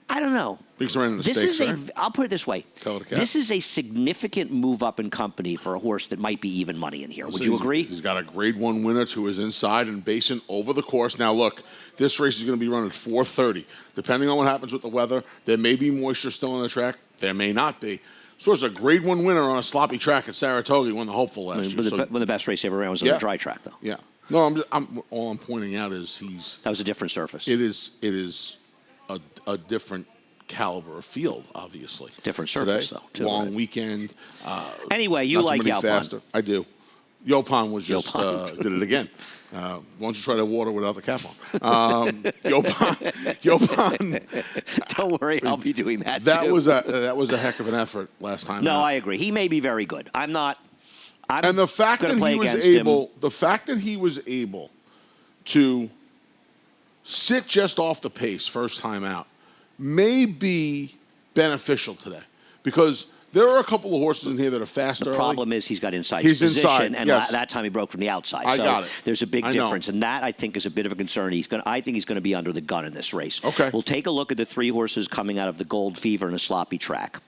[SPEAKER 3] I don't know.
[SPEAKER 4] Bingster ran in the stakes, right?
[SPEAKER 3] I'll put it this way.
[SPEAKER 4] Tell it to Cat.
[SPEAKER 3] This is a significant move up in company for a horse that might be even money in here. Would you agree?
[SPEAKER 4] He's got a Grade 1 winner to his inside and Basin over the course. Now, look, this race is going to be run at 4:30. Depending on what happens with the weather, there may be moisture still on the track. There may not be. So it's a Grade 1 winner on a sloppy track at Saratoga. He won the Hopeful last year.
[SPEAKER 3] When the best race he ever ran was on a dry track, though.
[SPEAKER 4] Yeah. No, all I'm pointing out is
[SPEAKER 3] that was a different surface.
[SPEAKER 4] It is a different caliber of field, obviously.
[SPEAKER 3] Different surface,
[SPEAKER 4] today,
[SPEAKER 3] though.
[SPEAKER 4] Long weekend.
[SPEAKER 3] Anyway, you like
[SPEAKER 4] Yalpan. I do. Yalpan was just did it again. Why don't you try the water without the cap on? Yalpan.
[SPEAKER 3] Don't worry, I'll be doing that
[SPEAKER 4] That
[SPEAKER 3] too.
[SPEAKER 4] was a heck of an effort last time.
[SPEAKER 3] No,
[SPEAKER 4] out.
[SPEAKER 3] I agree. He may be very good. I'm
[SPEAKER 4] and the fact that he was able to sit just off the pace first time out may be beneficial today, because there are a couple of horses in here that are fast early.
[SPEAKER 3] The problem is he's got inside
[SPEAKER 4] He's
[SPEAKER 3] position,
[SPEAKER 4] inside,
[SPEAKER 3] and
[SPEAKER 4] yes.
[SPEAKER 3] that time he broke from the outside.
[SPEAKER 4] I got it.
[SPEAKER 3] There's a big
[SPEAKER 4] I know.
[SPEAKER 3] difference, and that I think is a bit of a concern. I think he's going to be under the gun in this race.
[SPEAKER 4] Okay.
[SPEAKER 3] We'll take a look at the three horses coming out of the Gold Fever in a sloppy track.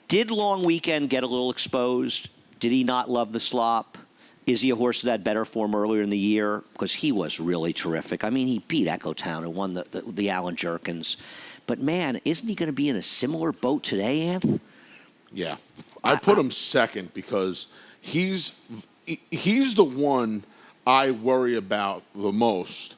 [SPEAKER 3] Did Long Weekend get a little exposed? Did he not love the slop? Is he a horse that had better form earlier in the year? Because he was really terrific. I mean, he beat Echo Town and won the Allen Jerkins. But, man, isn't he going to be in a similar boat today, Anth?
[SPEAKER 4] Yeah. I put him second because he's the one I worry about the most.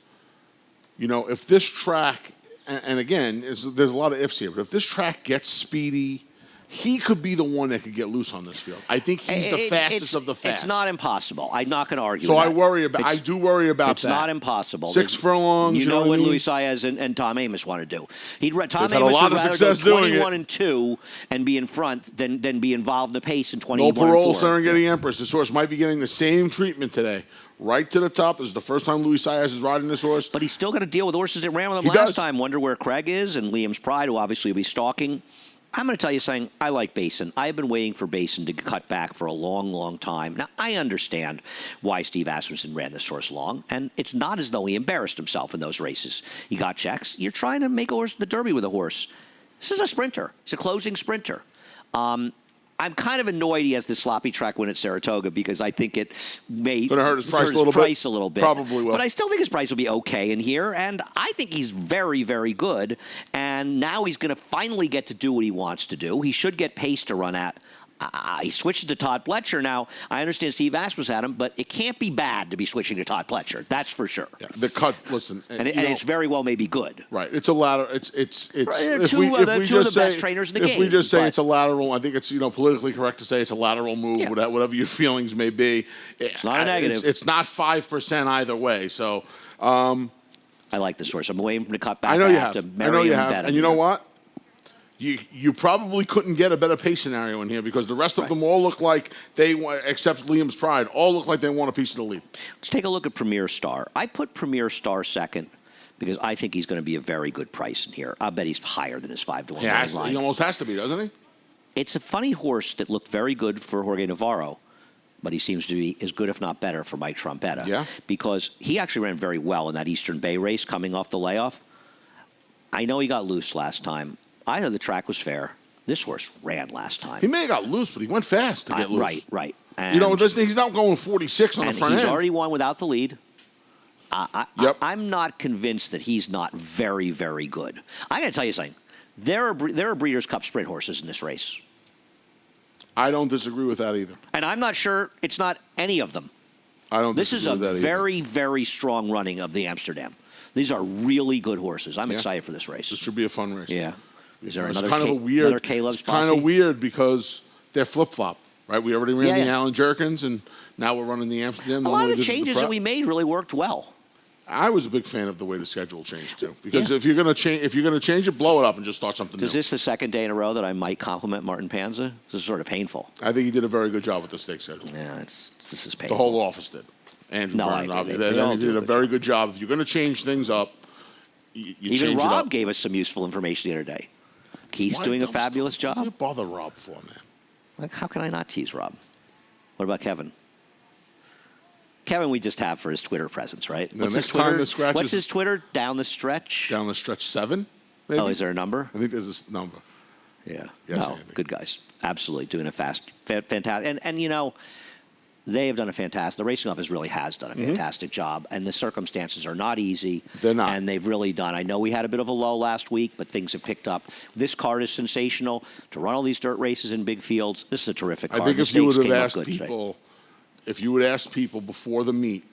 [SPEAKER 4] You know, if this track, and again, there's a lot of ifs here, but if this track gets speedy, he could be the one that could get loose on this field. I think he's the fastest of the fast.
[SPEAKER 3] It's not impossible. I'm not going to argue
[SPEAKER 4] So
[SPEAKER 3] with
[SPEAKER 4] I
[SPEAKER 3] that.
[SPEAKER 4] worry about. I do worry about
[SPEAKER 3] it's
[SPEAKER 4] that.
[SPEAKER 3] It's not impossible.
[SPEAKER 4] 6 furlongs.
[SPEAKER 3] You know
[SPEAKER 4] what
[SPEAKER 3] what
[SPEAKER 4] I mean?
[SPEAKER 3] Luis Saez and Tom Amos want to do. Tom
[SPEAKER 4] had a
[SPEAKER 3] Amos
[SPEAKER 4] lot
[SPEAKER 3] would
[SPEAKER 4] of
[SPEAKER 3] rather
[SPEAKER 4] success
[SPEAKER 3] go
[SPEAKER 4] doing it.
[SPEAKER 3] 21-2 and be in front than be involved in the pace in 21-4.
[SPEAKER 4] No parole, Serengeti Empress. This horse might be getting the same treatment today. Right to the top. This is the first time Luis Saez is riding this horse.
[SPEAKER 3] But he's still going to deal with horses that ran with him last time. Wonder where Craig is, and Liam's Pride, who obviously will be stalking. I'm going to tell you something. I like Basin. I've been waiting for Basin to cut back for a long, long time. Now, I understand why Steve Asmussen ran this horse long, and it's not as though he embarrassed himself in those races. He got checks. You're trying to make a horse the Derby with a horse. This is a sprinter. He's a closing sprinter. I'm kind of annoyed he has this sloppy track win at Saratoga because I think it may
[SPEAKER 4] hurt his price a little bit. Probably will.
[SPEAKER 3] But I still think his price will be okay in here, and I think he's very, very good. And now he's going to finally get to do what he wants to do. He should get pace to run at. He switched to Todd Pletcher. Now, I understand Steve Asmus had him, but it can't be bad to be switching to Todd Pletcher. That's for sure.
[SPEAKER 4] Yeah, the cut, listen.
[SPEAKER 3] And it's very well maybe good.
[SPEAKER 4] Right. It's a lateral. It's
[SPEAKER 3] two of the best trainers in the game.
[SPEAKER 4] If we just say it's a lateral, I think it's politically correct to say it's a lateral move, whatever your feelings may be.
[SPEAKER 3] It's not a negative.
[SPEAKER 4] It's not 5% either way. So
[SPEAKER 3] I like this horse. I'm waiting for him to cut back.
[SPEAKER 4] I know you have.
[SPEAKER 3] I know you have.
[SPEAKER 4] And you know what? You probably couldn't get a better pace scenario in here because the rest of them all look like except Liam's Pride, all look like they want a piece of the lead.
[SPEAKER 3] Let's take a look at Premier Star. I put Premier Star second because I think he's going to be a very good price in here. I bet he's higher than his 5-to-1 line.
[SPEAKER 4] He almost has to be, doesn't he?
[SPEAKER 3] It's a funny horse that looked very good for Jorge Navarro, but he seems to be as good, if not better, for Mike Trompetta.
[SPEAKER 4] Yeah.
[SPEAKER 3] Because he actually ran very well in that Eastern Bay race coming off the layoff. I know he got loose last time. I thought the track was fair. This horse ran last time.
[SPEAKER 4] He may have got loose, but he went fast to get loose.
[SPEAKER 3] Right.
[SPEAKER 4] And he's not going 46 on the front end.
[SPEAKER 3] He's already won without the lead. I'm not convinced that he's not very, very good. I got to tell you something. There are Breeders' Cup sprint horses in this race.
[SPEAKER 4] I don't disagree with that either.
[SPEAKER 3] And I'm not sure it's not any of them.
[SPEAKER 4] I don't
[SPEAKER 3] This
[SPEAKER 4] disagree
[SPEAKER 3] is
[SPEAKER 4] with that
[SPEAKER 3] a very, very strong running of the Amsterdam. These are really good horses. I'm excited for this race.
[SPEAKER 4] This should be a fun race.
[SPEAKER 3] Yeah. Is there
[SPEAKER 4] It's
[SPEAKER 3] another Caleb's
[SPEAKER 4] It's kind of weird because they're flip-flop, right? We already ran the Allen Jerkins, and now we're running the Amsterdam.
[SPEAKER 3] A lot of the changes that we made really worked well.
[SPEAKER 4] I was a big fan of the way the schedule changed too, because if you're going to change it, blow it up and just start something new.
[SPEAKER 3] Is this the second day in a row that I might compliment Martin Panza? This is sort of painful.
[SPEAKER 4] I think he did a very good job with the stake schedule.
[SPEAKER 3] Yeah, this is painful.
[SPEAKER 4] The whole office did. Andrew Byrne, obviously. They did a very good job. If you're going to change things up, you
[SPEAKER 3] even
[SPEAKER 4] change
[SPEAKER 3] Rob
[SPEAKER 4] it up.
[SPEAKER 3] gave us some useful information the other day. Keith's doing a fabulous job.
[SPEAKER 4] What do you bother Rob for, man?
[SPEAKER 3] Like, how can I not tease Rob? What about Kevin? Kevin, we just have for his Twitter presence, right?
[SPEAKER 4] What's his Twitter?
[SPEAKER 3] What's his Twitter? Down the stretch?
[SPEAKER 4] Down the stretch 7, maybe?
[SPEAKER 3] Oh, is there a number?
[SPEAKER 4] I think there's a number.
[SPEAKER 3] Yeah.
[SPEAKER 4] Yes,
[SPEAKER 3] no,
[SPEAKER 4] Andy.
[SPEAKER 3] good guys. Absolutely. Doing a fantastic. And, you know, they have done a fantastic, the racing office really has done a fantastic job, and the circumstances are not easy.
[SPEAKER 4] They're not.
[SPEAKER 3] And they've really done. I know we had a bit of a lull last week, but things have picked up. This card is sensational. To run all these dirt races in big fields, this is a terrific card.
[SPEAKER 4] I think
[SPEAKER 3] The
[SPEAKER 4] if you would
[SPEAKER 3] stakes
[SPEAKER 4] have
[SPEAKER 3] came up
[SPEAKER 4] asked
[SPEAKER 3] good today.
[SPEAKER 4] people, if you would ask people before the meet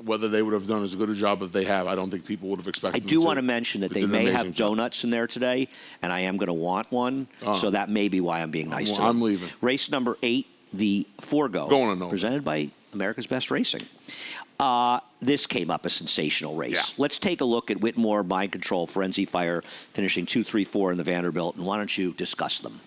[SPEAKER 4] whether they would have done as good a job as they have, I don't think people would have expected
[SPEAKER 3] I do
[SPEAKER 4] them
[SPEAKER 3] want to mention that
[SPEAKER 4] They
[SPEAKER 3] they
[SPEAKER 4] did an
[SPEAKER 3] may have
[SPEAKER 4] amazing job.
[SPEAKER 3] donuts in there today, and I am going to want one, so that may be why I'm being nice to them.
[SPEAKER 4] I'm leaving.
[SPEAKER 3] Race number 8, the Forgo,
[SPEAKER 4] Going to Nova.
[SPEAKER 3] presented by America's Best Racing. This came up a sensational race.
[SPEAKER 4] Yeah.
[SPEAKER 3] Let's take a look at Whitmore, Mind Control, Frenzy Fire, finishing 2, 3, 4 in the Vanderbilt, and why don't you discuss them?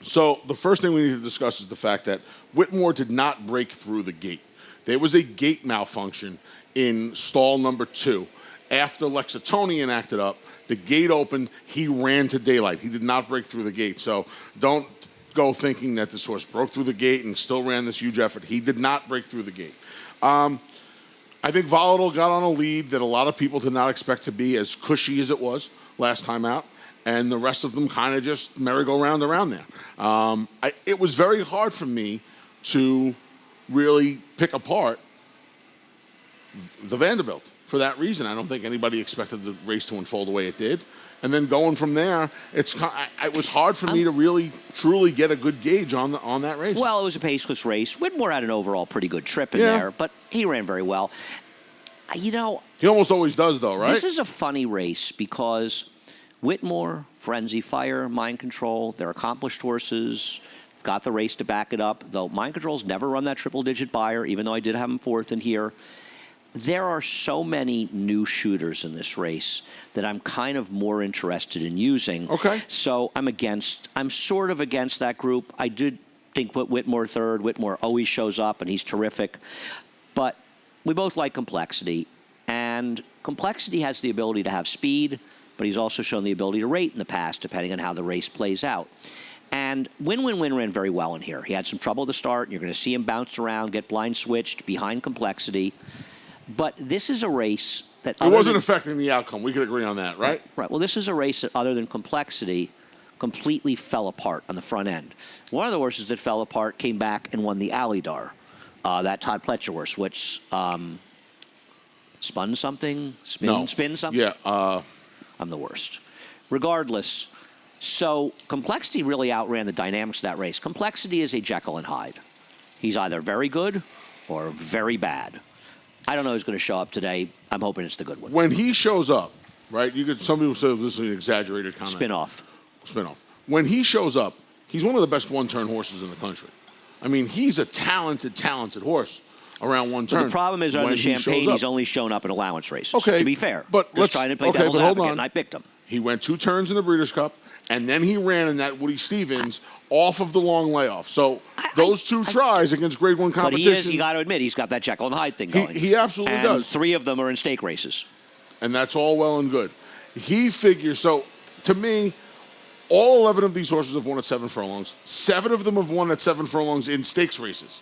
[SPEAKER 4] So the first thing we need to discuss is the fact that Whitmore did not break through the gate. There was a gate malfunction in stall number 2. After Lexitonian acted up, the gate opened, he ran to daylight. He did not break through the gate. So don't go thinking that this horse broke through the gate and still ran this huge effort. He did not break through the gate. I think Volatile got on a lead that a lot of people did not expect to be as cushy as it was last time out, and the rest of them kind of just merry-go-round around there. It was very hard for me to really pick apart the Vanderbilt for that reason. I don't think anybody expected the race to unfold the way it did. And then going from there, it was hard for me to really, truly get a good gauge on that race.
[SPEAKER 3] Well, it was a paceless race. Whitmore had an overall pretty good trip in there, but he ran very well. You know,
[SPEAKER 4] he almost always does, though, right?
[SPEAKER 3] This is a funny race because Whitmore, Frenzy Fire, Mind Control, they're accomplished horses. Got the race to back it up, though Mind Control's never run that triple-digit buyer, even though I did have him 4th in here. There are so many new shooters in this race that I'm kind of more interested in using.
[SPEAKER 4] Okay.
[SPEAKER 3] So I'm sort of against that group. I did think put Whitmore 3rd. Whitmore always shows up, and he's terrific. But we both like Complexity, and Complexity has the ability to have speed, but he's also shown the ability to rate in the past, depending on how the race plays out. And Win ran very well in here. He had some trouble at the start. You're going to see him bounce around, get blind switched behind Complexity. But this is a race that...
[SPEAKER 4] It wasn't affecting the outcome. We could agree on that, right?
[SPEAKER 3] Right. Well, this is a race that, other than Complexity, completely fell apart on the front end. One of the horses that fell apart came back and won the Alydar, that Todd Pletcher horse, which spun something? Spin something?
[SPEAKER 4] Yeah.
[SPEAKER 3] I'm the worst. Regardless... So Complexity really outran the dynamics of that race. Complexity is a Jekyll and Hyde. He's either very good or very bad. I don't know who's going to show up today. I'm hoping it's the good one.
[SPEAKER 4] When he shows up, right, some people say this is an exaggerated comment.
[SPEAKER 3] Spin-off.
[SPEAKER 4] When he shows up, he's one of the best one-turn horses in the country. I mean, he's a talented horse around one turn.
[SPEAKER 3] But the problem is, on the Champagne, he's only shown up in allowance races.
[SPEAKER 4] Okay.
[SPEAKER 3] To be fair.
[SPEAKER 4] But
[SPEAKER 3] just trying to play devil's advocate, and I picked him.
[SPEAKER 4] He went 2 turns in the Breeders' Cup, and then he ran in that Woody Stevens off of the long layoff. So those 2 tries against Grade 1 competition.
[SPEAKER 3] But you got to admit, he's got that Jekyll and Hyde thing going.
[SPEAKER 4] He absolutely does.
[SPEAKER 3] And 3 of them are in stake races.
[SPEAKER 4] And that's all well and good. He figures, so to me, all 11 of these horses have won at 7 furlongs. 7 of them have won at 7 furlongs in stakes races.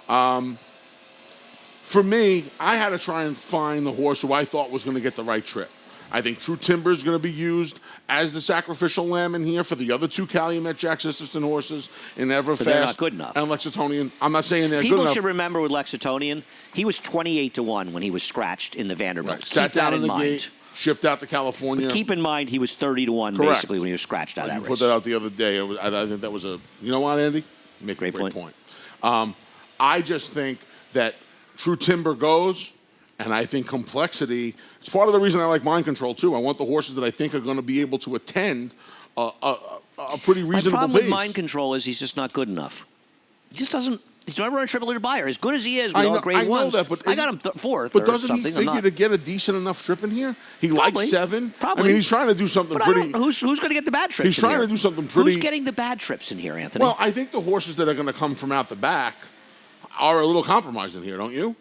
[SPEAKER 4] For me, I had to try and find the horse who I thought was going to get the right trip. I think True Timber is going to be used as the sacrificial lamb in here for the other 2 Calumet Jack Sisterson horses in Everfast.
[SPEAKER 3] But they're not good enough.
[SPEAKER 4] And Lexitonian. I'm not saying they're good enough.
[SPEAKER 3] People should remember with Lexitonian, he was 28-1 when he was scratched in the Vanderbilt.
[SPEAKER 4] Right. Sat down in the gate, shipped out to California.
[SPEAKER 3] But keep in mind, he was 30-1 basically when he was scratched out of that
[SPEAKER 4] you
[SPEAKER 3] race.
[SPEAKER 4] put that out the other day. I think that was a, you know what, Andy? You make a great point. I just think that True Timber goes. And I think Complexity, it's part of the reason I like Mind Control, too. I want the horses that I think are going to be able to attend a pretty reasonable pace.
[SPEAKER 3] My problem with Mind Control is he's just not good enough. He just doesn't, he's never run a triple-digit buyer. As good as he is with all grade ones.
[SPEAKER 4] I know that, but
[SPEAKER 3] I got him 4th
[SPEAKER 4] but
[SPEAKER 3] or
[SPEAKER 4] doesn't
[SPEAKER 3] something.
[SPEAKER 4] he figure to get a decent enough trip in here? He
[SPEAKER 3] Probably.
[SPEAKER 4] likes 7.
[SPEAKER 3] Probably.
[SPEAKER 4] I mean, he's trying to do something
[SPEAKER 3] but
[SPEAKER 4] pretty.
[SPEAKER 3] Who's going to get the bad trips
[SPEAKER 4] He's trying to do something pretty.
[SPEAKER 3] Who's getting the bad trips in here, Anthony?
[SPEAKER 4] Well, I think the horses that are going to come from out the back are a little compromised in here, don't you?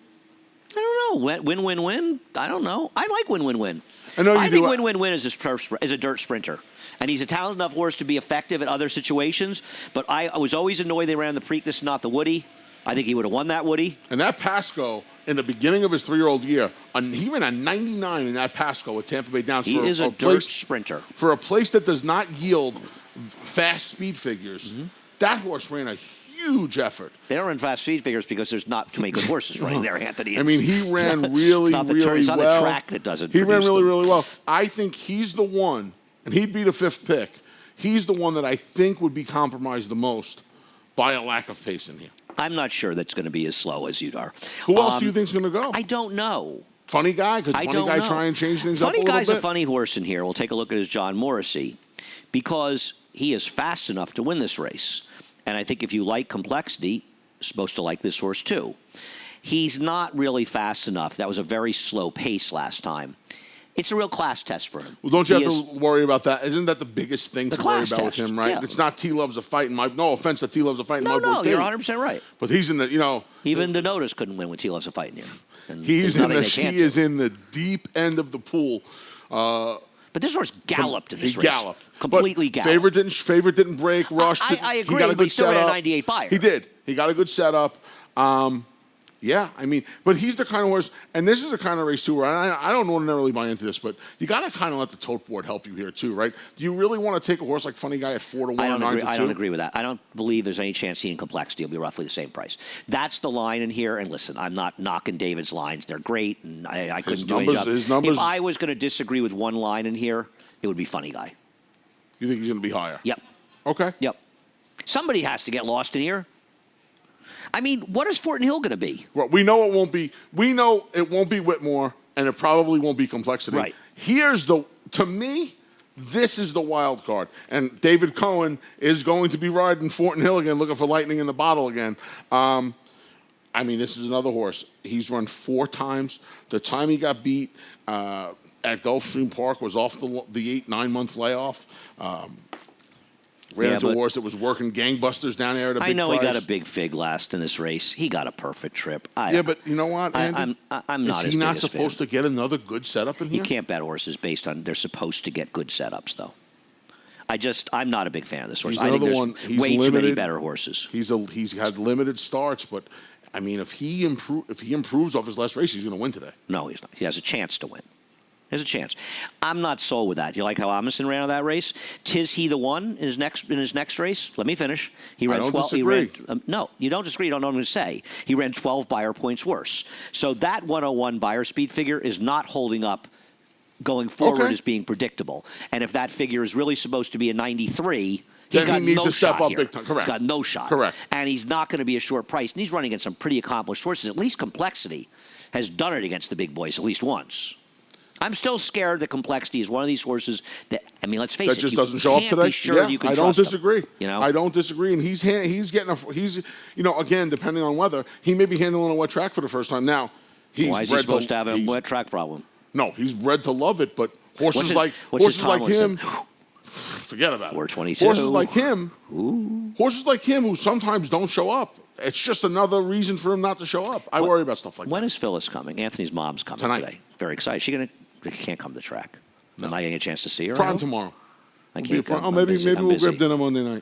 [SPEAKER 3] I don't know. Win. I don't know. I like win.
[SPEAKER 4] I know you
[SPEAKER 3] I
[SPEAKER 4] do.
[SPEAKER 3] think Win is a dirt sprinter. And he's a talented enough horse to be effective in other situations. But I was always annoyed they ran the Preakness, not the Woody. I think he would have won that Woody.
[SPEAKER 4] And that Pasco, in the beginning of his 3-year-old year, he ran a 99 in that Pasco at Tampa Bay Downs.
[SPEAKER 3] He is a dirt sprinter.
[SPEAKER 4] For a place that does not yield fast speed figures, that horse ran a huge effort.
[SPEAKER 3] They don't run fast speed figures because there's not too many good horses running there, Anthony.
[SPEAKER 4] I mean, he ran really, really well. It's
[SPEAKER 3] not the track that doesn't.
[SPEAKER 4] He ran really, really well. I think he's the one, and he'd be the 5th pick. He's the one that I think would be compromised the most by a lack of pace in here.
[SPEAKER 3] I'm not sure that's going to be as slow as you are.
[SPEAKER 4] Who else do you think's going to go?
[SPEAKER 3] I don't know.
[SPEAKER 4] Funny Guy? Could Funny Guy try and change things up a little bit?
[SPEAKER 3] Funny Guy's a funny horse in here. We'll take a look at his John Morrissey because he is fast enough to win this race. And I think if you like complexity, you're supposed to like this horse too. He's not really fast enough. That was a very slow pace last time. It's a real class test for him.
[SPEAKER 4] Well, don't you have to worry about that? Isn't that the biggest thing to worry about with him, right?
[SPEAKER 3] Yeah.
[SPEAKER 4] It's not T loves a fight. No offense to T loves a fight.
[SPEAKER 3] No, you're 100% right.
[SPEAKER 4] But he's in the,
[SPEAKER 3] Even Denotus couldn't win with T loves a fight in here. And
[SPEAKER 4] he is in the deep end of the pool.
[SPEAKER 3] But this horse galloped in this race.
[SPEAKER 4] He galloped.
[SPEAKER 3] Completely galloped.
[SPEAKER 4] Favorite didn't break, rushed.
[SPEAKER 3] I agree,
[SPEAKER 4] he got a
[SPEAKER 3] but
[SPEAKER 4] good
[SPEAKER 3] he still ran a
[SPEAKER 4] setup.
[SPEAKER 3] 98 buyer.
[SPEAKER 4] He did. He got a good setup. Yeah, I mean, but he's the kind of horse, and this is the kind of race too where I don't ordinarily buy into this, but you got to kind of let the tote board help you here too, right? Do you really want to take a horse like Funny Guy at 4-1 or 9-2?
[SPEAKER 3] I don't agree with that. I don't believe there's any chance he and Complexity will be roughly the same price. That's the line in here, and listen, I'm not knocking David's lines. They're great, and I couldn't do any job.
[SPEAKER 4] His numbers.
[SPEAKER 3] If I was going to disagree with one line in here, it would be Funny Guy.
[SPEAKER 4] You think he's going to be higher?
[SPEAKER 3] Yep.
[SPEAKER 4] Okay.
[SPEAKER 3] Yep. Somebody has to get lost in here. I mean, what is Fort and Hill going to be?
[SPEAKER 4] Well, we know it won't be. We know it won't be Whitmore, and it probably won't be Complexity.
[SPEAKER 3] Right.
[SPEAKER 4] To me, this is the wild card. And David Cohen is going to be riding Fort and Hill again, looking for lightning in the bottle again. I mean, this is another horse. He's run 4 times. The time he got beat at Gulfstream Park was off the 8-9 month layoff. Ran into a horse that was working gangbusters down there at a big
[SPEAKER 3] I know
[SPEAKER 4] price.
[SPEAKER 3] he got a big fig last in this race. He got a perfect trip.
[SPEAKER 4] But you know what, Andy?
[SPEAKER 3] I'm not.
[SPEAKER 4] Is he not supposed to get another good setup in here?
[SPEAKER 3] You can't bet horses based on they're supposed to get good setups, though. I'm not a big fan of this horse. I think there's way too many better horses.
[SPEAKER 4] He's had limited starts, but I mean, if he improves off his last race, he's going to win today.
[SPEAKER 3] No, he's not. He has a chance to win. There's a chance. I'm not sold with that. You like how Amundsen ran out of that race? Tis he the one in his next race? Let me finish. He ran 12.
[SPEAKER 4] Disagree.
[SPEAKER 3] No, you don't disagree. You don't know what I'm going to say. He ran 12 buyer points worse. So that 101 buyer speed figure is not holding up going forward as being predictable. And if that figure is really supposed to be a 93,
[SPEAKER 4] then he needs to step up big time. Correct.
[SPEAKER 3] He's got no shot.
[SPEAKER 4] Correct.
[SPEAKER 3] And he's not going to be a short price. And he's running against some pretty accomplished horses. At least Complexity has done it against the big boys at least once. I'm still scared that Complexity is one of these horses that, I mean, let's face it.
[SPEAKER 4] That just doesn't show up today?
[SPEAKER 3] Be sure you can
[SPEAKER 4] I don't
[SPEAKER 3] trust
[SPEAKER 4] disagree.
[SPEAKER 3] Him,
[SPEAKER 4] I don't disagree. And he's again, depending on weather, he may be handling a wet track for the first time. Now,
[SPEAKER 3] why is he supposed to have a wet track problem?
[SPEAKER 4] No, he's bred to love it, but horses like him, forget about it.
[SPEAKER 3] 422.
[SPEAKER 4] Horses like him who sometimes don't show up. It's just another reason for him not to show up. I worry about stuff like that.
[SPEAKER 3] When is Phyllis coming? Anthony's mom's coming today. Very excited. She can't come to the track. No. Am I getting a chance to see her?
[SPEAKER 4] Prime tomorrow.
[SPEAKER 3] I can't come.
[SPEAKER 4] Oh, maybe we'll grab dinner Monday night.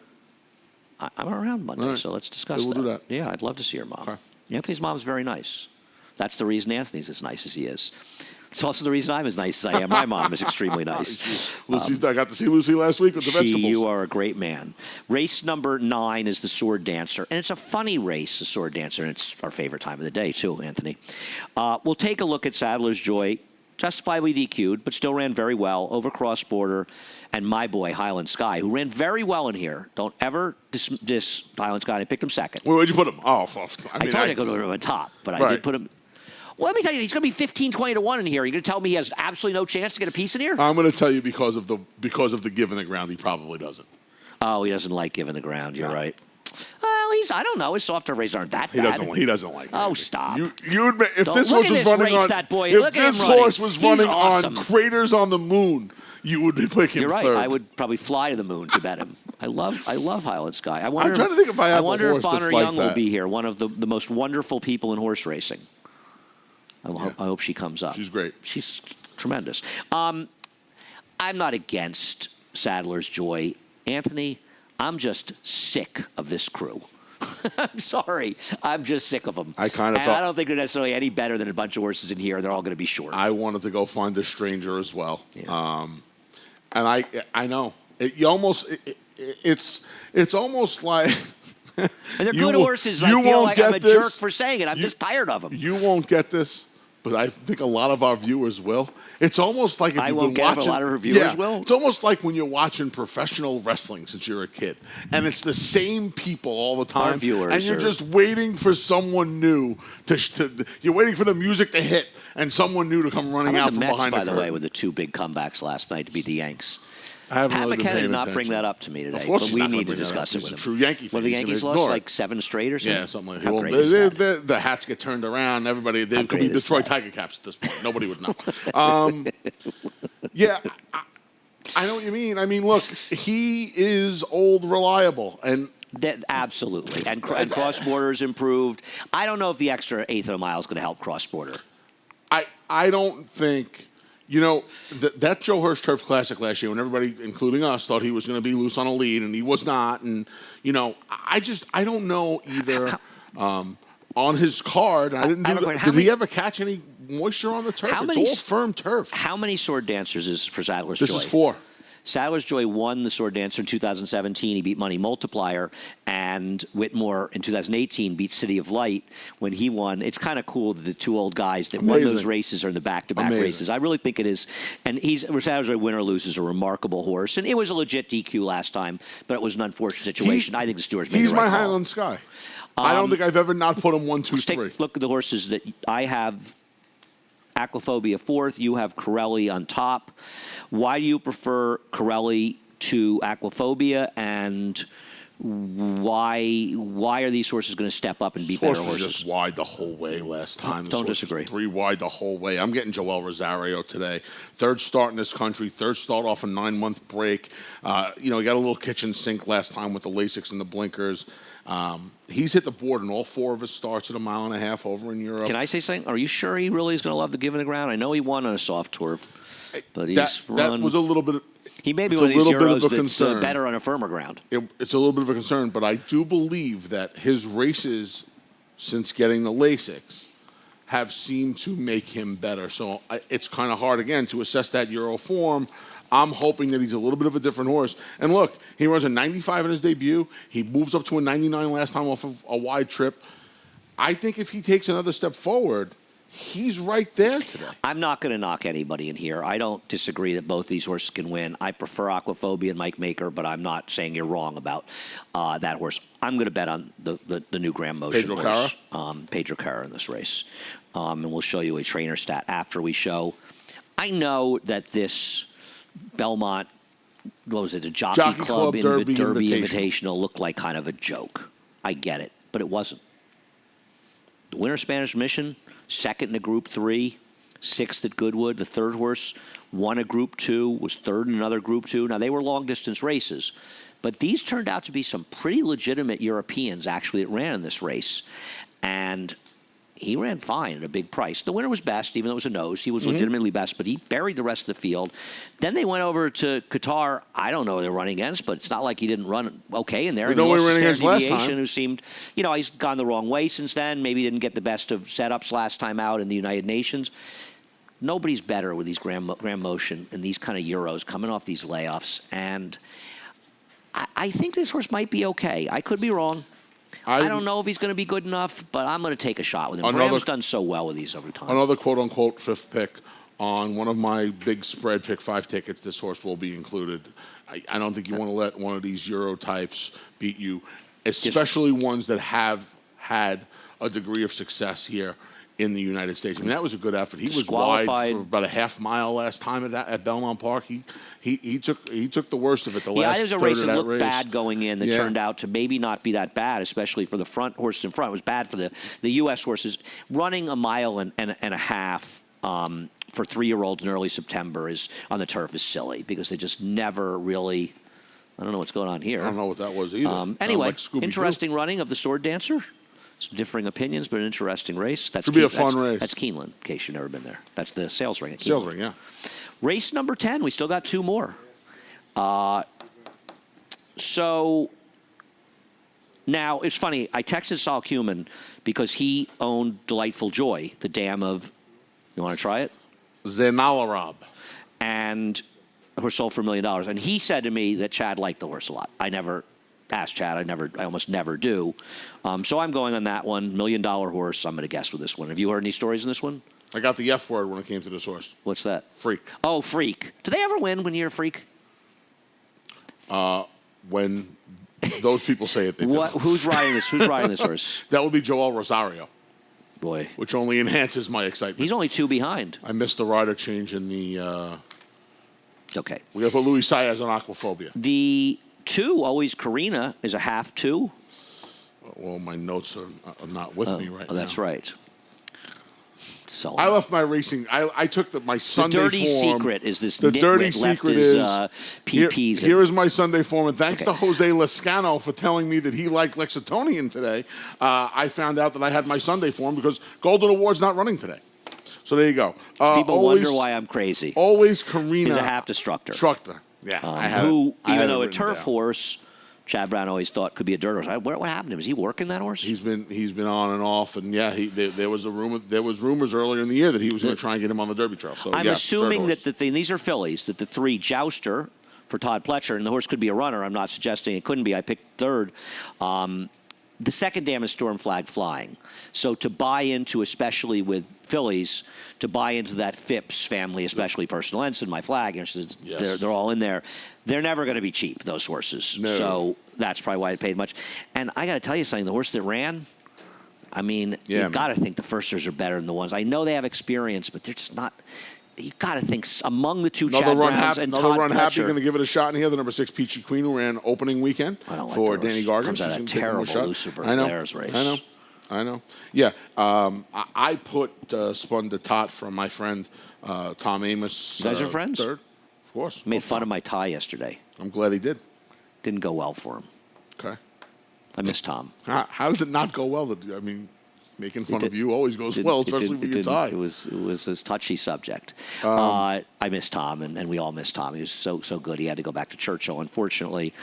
[SPEAKER 3] I'm around Monday, so let's discuss
[SPEAKER 4] we'll
[SPEAKER 3] that.
[SPEAKER 4] do that.
[SPEAKER 3] Yeah, I'd love to see her mom.
[SPEAKER 4] Okay.
[SPEAKER 3] Anthony's mom's very nice. That's the reason Anthony's as nice as he is. It's also the reason I'm as nice as I am. My mom is extremely nice.
[SPEAKER 4] I got to see Lucy last week with the vegetables.
[SPEAKER 3] You are a great man. Race number 9 is the Sword Dancer. And it's a funny race, the Sword Dancer, and it's our favorite time of the day, too, Anthony. We'll take a look at Sadler's Joy. Justifiably DQ'd, but still ran very well over cross border. And my boy, Highland Sky, who ran very well in here. Don't ever diss Highland Sky. I picked him second.
[SPEAKER 4] Where'd you put him? I
[SPEAKER 3] told you I could put him on top, but I did put him. Well, let me tell you, he's going to be 15, 20 to 1 in here. You're going to tell me he has absolutely no chance to get a piece in here?
[SPEAKER 4] I'm going to tell you because of the giving the ground, he probably doesn't.
[SPEAKER 3] Oh, he doesn't like giving the ground. You're right. Well, I don't know. His softer races aren't that bad.
[SPEAKER 4] He doesn't like it.
[SPEAKER 3] Oh, stop.
[SPEAKER 4] You admit, if this horse was running on, if this horse was running on craters on the moon, you would be picking
[SPEAKER 3] You're right.
[SPEAKER 4] third.
[SPEAKER 3] I would probably fly to the moon to bet him. I love Highland Sky.
[SPEAKER 4] I'm trying to think if I have a horse
[SPEAKER 3] if
[SPEAKER 4] that's
[SPEAKER 3] Bonner
[SPEAKER 4] like
[SPEAKER 3] Young
[SPEAKER 4] that.
[SPEAKER 3] will be here, one of the most wonderful people in horse racing. I hope she comes up.
[SPEAKER 4] She's great.
[SPEAKER 3] She's tremendous. I'm not against Sadler's Joy. Anthony, I'm just sick of this crew. I'm sorry. I'm just sick of them.
[SPEAKER 4] I
[SPEAKER 3] don't think they're necessarily any better than a bunch of horses in here. They're all going to be short.
[SPEAKER 4] I wanted to go find a stranger as well.
[SPEAKER 3] Yeah.
[SPEAKER 4] And I know. It's almost like...
[SPEAKER 3] And they're good horses. And I feel like I'm a jerk for saying it. I'm just tired of them.
[SPEAKER 4] You won't get this, but I think a lot of our viewers will. It's almost like if
[SPEAKER 3] I
[SPEAKER 4] you've
[SPEAKER 3] won't
[SPEAKER 4] been
[SPEAKER 3] get
[SPEAKER 4] watching,
[SPEAKER 3] it, a lot of our viewers will.
[SPEAKER 4] It's almost like when you're watching professional wrestling since you're a kid, and it's the same people all the time.
[SPEAKER 3] Our viewers
[SPEAKER 4] and you're just waiting for someone new you're waiting for the music to hit and someone new to come running out from behind the curtain.
[SPEAKER 3] By the way, with the 2 big comebacks last night to beat the Yanks.
[SPEAKER 4] I haven't really been
[SPEAKER 3] McKenna
[SPEAKER 4] paying
[SPEAKER 3] did not
[SPEAKER 4] attention.
[SPEAKER 3] bring that up to me today,
[SPEAKER 4] Of course
[SPEAKER 3] but
[SPEAKER 4] he's
[SPEAKER 3] we
[SPEAKER 4] not gonna
[SPEAKER 3] need to
[SPEAKER 4] bring that
[SPEAKER 3] discuss
[SPEAKER 4] up.
[SPEAKER 3] it
[SPEAKER 4] He's
[SPEAKER 3] with
[SPEAKER 4] a
[SPEAKER 3] him.
[SPEAKER 4] true Yankee fan.
[SPEAKER 3] Well, the
[SPEAKER 4] He's gonna
[SPEAKER 3] Yankees
[SPEAKER 4] ignore
[SPEAKER 3] lost
[SPEAKER 4] it.
[SPEAKER 3] like 7 straight or something?
[SPEAKER 4] Yeah, something like
[SPEAKER 3] How
[SPEAKER 4] that.
[SPEAKER 3] great is that?
[SPEAKER 4] The hats get turned around. Everybody, they could
[SPEAKER 3] great
[SPEAKER 4] be
[SPEAKER 3] is
[SPEAKER 4] Detroit
[SPEAKER 3] that?
[SPEAKER 4] Tiger caps at this point. Nobody would know. Yeah, I know what you mean. I mean, look, he is old, reliable, and
[SPEAKER 3] Absolutely. And cross-border's improved. I don't know if the extra eighth of a mile is going to help cross-border.
[SPEAKER 4] I don't think... You know, that Joe Hirsch Turf Classic last year, when everybody, including us, thought he was going to be loose on a lead, and he was not. And, you know, I don't know either. On his card, did he ever catch any moisture on the turf? It's all firm turf.
[SPEAKER 3] How many Sword Dancers is for Sadler's Joy?
[SPEAKER 4] This is 4.
[SPEAKER 3] Sadler's Joy won the Sword Dancer in 2017. He beat Money Multiplier, and Whitmore in 2018 beat City of Light when he won. It's kind of cool that the 2 old guys that won those races are in the back-to-back races. I really think it is. And Sadler's Joy, win or lose, is a remarkable horse. And it was a legit DQ last time, but it was an unfortunate situation. I think the stewards made the right call.
[SPEAKER 4] He's my Highland Sky. I don't think I've ever not put him 1, 2, 3.
[SPEAKER 3] Look at the horses that I have. Aquaphobia 4th. You have Corelli on top. Why do you prefer Corelli to Aquaphobia, and why are these horses going to step up and beat better horses?
[SPEAKER 4] Was just wide the whole way last time.
[SPEAKER 3] Don't disagree.
[SPEAKER 4] 3 wide the whole way. I'm getting Joel Rosario today. 3rd start in this country. 3rd start off a 9-month break. You know, he got a little kitchen sink last time with the Lasix and the blinkers. He's hit the board in all 4 of his starts at a 1.5 miles over in Europe.
[SPEAKER 3] Can I say something? Are you sure he really is going to love the giving the ground? I know he won on a soft turf, but
[SPEAKER 4] that was a little bit.
[SPEAKER 3] He may be one of these heroes that's better on a firmer ground.
[SPEAKER 4] It's a little bit of a concern, but I do believe that his races since getting the Lasix have seemed to make him better. So it's kind of hard, again, to assess that Euro form. I'm hoping that he's a little bit of a different horse. And look, he runs a 95 in his debut. He moves up to a 99 last time off of a wide trip. I think if he takes another step forward, he's right there today.
[SPEAKER 3] I'm not going to knock anybody in here. I don't disagree that both these horses can win. I prefer Aquaphobia and Mike Maker, but I'm not saying you're wrong about that horse. I'm going to bet on the new Graham Motion horse, Pedro Cara, in this race. And we'll show you a trainer stat after we show. I know that this Belmont, what was it, a Jockey Club Derby Invitational looked like kind of a joke. I get it, but it wasn't. The winner Spanish Mission, 2nd in a Group 3, 6th at Goodwood. The 3rd horse won a Group 2, was 3rd in another Group 2. Now, they were long-distance races, but these turned out to be some pretty legitimate Europeans, actually, that ran in this race. And he ran fine at a big price. The winner was best, even though it was a nose. He was legitimately best, but he buried the rest of the field. Then they went over to Qatar. I don't know who they're running against, but it's not like he didn't run okay in there.
[SPEAKER 4] We know we were running against last time.
[SPEAKER 3] Who seemed, you know, he's gone the wrong way since then. Maybe didn't get the best of setups last time out in the United Nations. Nobody's better with these Grand Motion and these kind of Euros coming off these layoffs. And I think this horse might be okay. I could be wrong. I don't know if he's going to be good enough, but I'm going to take a shot with him. Graham's done so well with these over time.
[SPEAKER 4] Another quote-unquote 5th pick on one of my big spread pick 5 tickets. This horse will be included. I don't think you want to let one of these Euro types beat you, especially ones that have had a degree of success here in the United States. I mean, that was a good effort. He was wide for about a 1/2 mile last time at Belmont Park. He took the worst of it.
[SPEAKER 3] Yeah, there's a race that looked bad going in that turned out to maybe not be that bad, especially for the front horses in front. It was bad for the U.S. horses. Running a 1.5 miles for 3-year-olds in early September on the turf is silly because they just never really. I don't know what's going on here.
[SPEAKER 4] I don't know what that was either.
[SPEAKER 3] Anyway,
[SPEAKER 4] like
[SPEAKER 3] interesting running of the Sword Dancer. Some differing opinions, but an interesting race. That
[SPEAKER 4] should be a fun race.
[SPEAKER 3] That's Keeneland, in case you've never been there. That's the sales ring at Keeneland.
[SPEAKER 4] Sales ring, yeah.
[SPEAKER 3] Race number 10. We still got 2 more. So now it's funny. I texted Saul Kuhlman because he owned Delightful Joy, the dam of. You want to try it?
[SPEAKER 4] Zenalarab.
[SPEAKER 3] And the horse sold for $1 million. And he said to me that Chad liked the horse a lot. I never asked Chad. I almost never do. So I'm going on that one. $1 million horse. I'm going to guess with this one. Have you heard any stories in this one?
[SPEAKER 4] I got the F word when it came to this horse.
[SPEAKER 3] What's that?
[SPEAKER 4] Freak.
[SPEAKER 3] Oh, Freak. Do they ever win when you're a freak?
[SPEAKER 4] When those people say it, they do.
[SPEAKER 3] Who's riding this? Who's riding this horse?
[SPEAKER 4] That would be Joel Rosario.
[SPEAKER 3] Boy.
[SPEAKER 4] Which only enhances my excitement.
[SPEAKER 3] He's only 2 behind.
[SPEAKER 4] I missed the rider change in the...
[SPEAKER 3] Okay.
[SPEAKER 4] We got to put Luis Saez on Aquaphobia.
[SPEAKER 3] The 2, always Karina, is a half 2.
[SPEAKER 4] Well, my notes are not with me right now.
[SPEAKER 3] That's right. So
[SPEAKER 4] I left my racing. I took my Sunday form.
[SPEAKER 3] The dirty secret is this.
[SPEAKER 4] The dirty secret is
[SPEAKER 3] PPs.
[SPEAKER 4] Here is my Sunday form, and thanks to Jose Lescano for telling me that he liked Lexingtonian today. I found out that I had my Sunday form because Golden Award's not running today. So there you go.
[SPEAKER 3] People wonder why I'm crazy.
[SPEAKER 4] Always Karina.
[SPEAKER 3] He's a half destructor.
[SPEAKER 4] Yeah.
[SPEAKER 3] Even though a turf horse, Chad Brown always thought could be a dirt horse. What happened to him? Is he working that horse?
[SPEAKER 4] He's been on and off, and yeah, there was a rumor. There was rumors earlier in the year that he was going to try and get him on the Derby Trail. So
[SPEAKER 3] I'm assuming that these are fillies. That the 3 Jouster for Todd Pletcher, and the horse could be a runner. I'm not suggesting it couldn't be. I picked 3rd. The second dam is Storm Flag Flying. So to buy into, especially with fillies, to buy into that Phipps family, especially Personal Ensign, My Flag, they're all in there. They're never going to be cheap, those horses.
[SPEAKER 4] No.
[SPEAKER 3] So that's probably why it paid much. And I got to tell you something, the horse that ran, I mean, you've got to think the firsters are better than the ones. I know they have experience, but they're just not. You got to think among the 2 Chad Browns and Todd
[SPEAKER 4] Todd
[SPEAKER 3] Pletcher.
[SPEAKER 4] Happy going to give it a shot in here. The number 6 Peachy Queen who ran opening weekend for Danny Gargan.
[SPEAKER 3] Comes out of terrible Lucifer Blair's race.
[SPEAKER 4] I know. Yeah, I put Spun de Tot from my friend Tom Amos.
[SPEAKER 3] You guys are friends?
[SPEAKER 4] 3rd, of course.
[SPEAKER 3] Made fun of my tie yesterday.
[SPEAKER 4] I'm glad he did.
[SPEAKER 3] Didn't go well for him.
[SPEAKER 4] Okay.
[SPEAKER 3] I miss Tom.
[SPEAKER 4] How does it not go well? I mean, making fun of you always goes well, especially for your tie.
[SPEAKER 3] It was his touchy subject. I miss Tom, and we all miss Tom. He was so good. He had to go back to Churchill, unfortunately.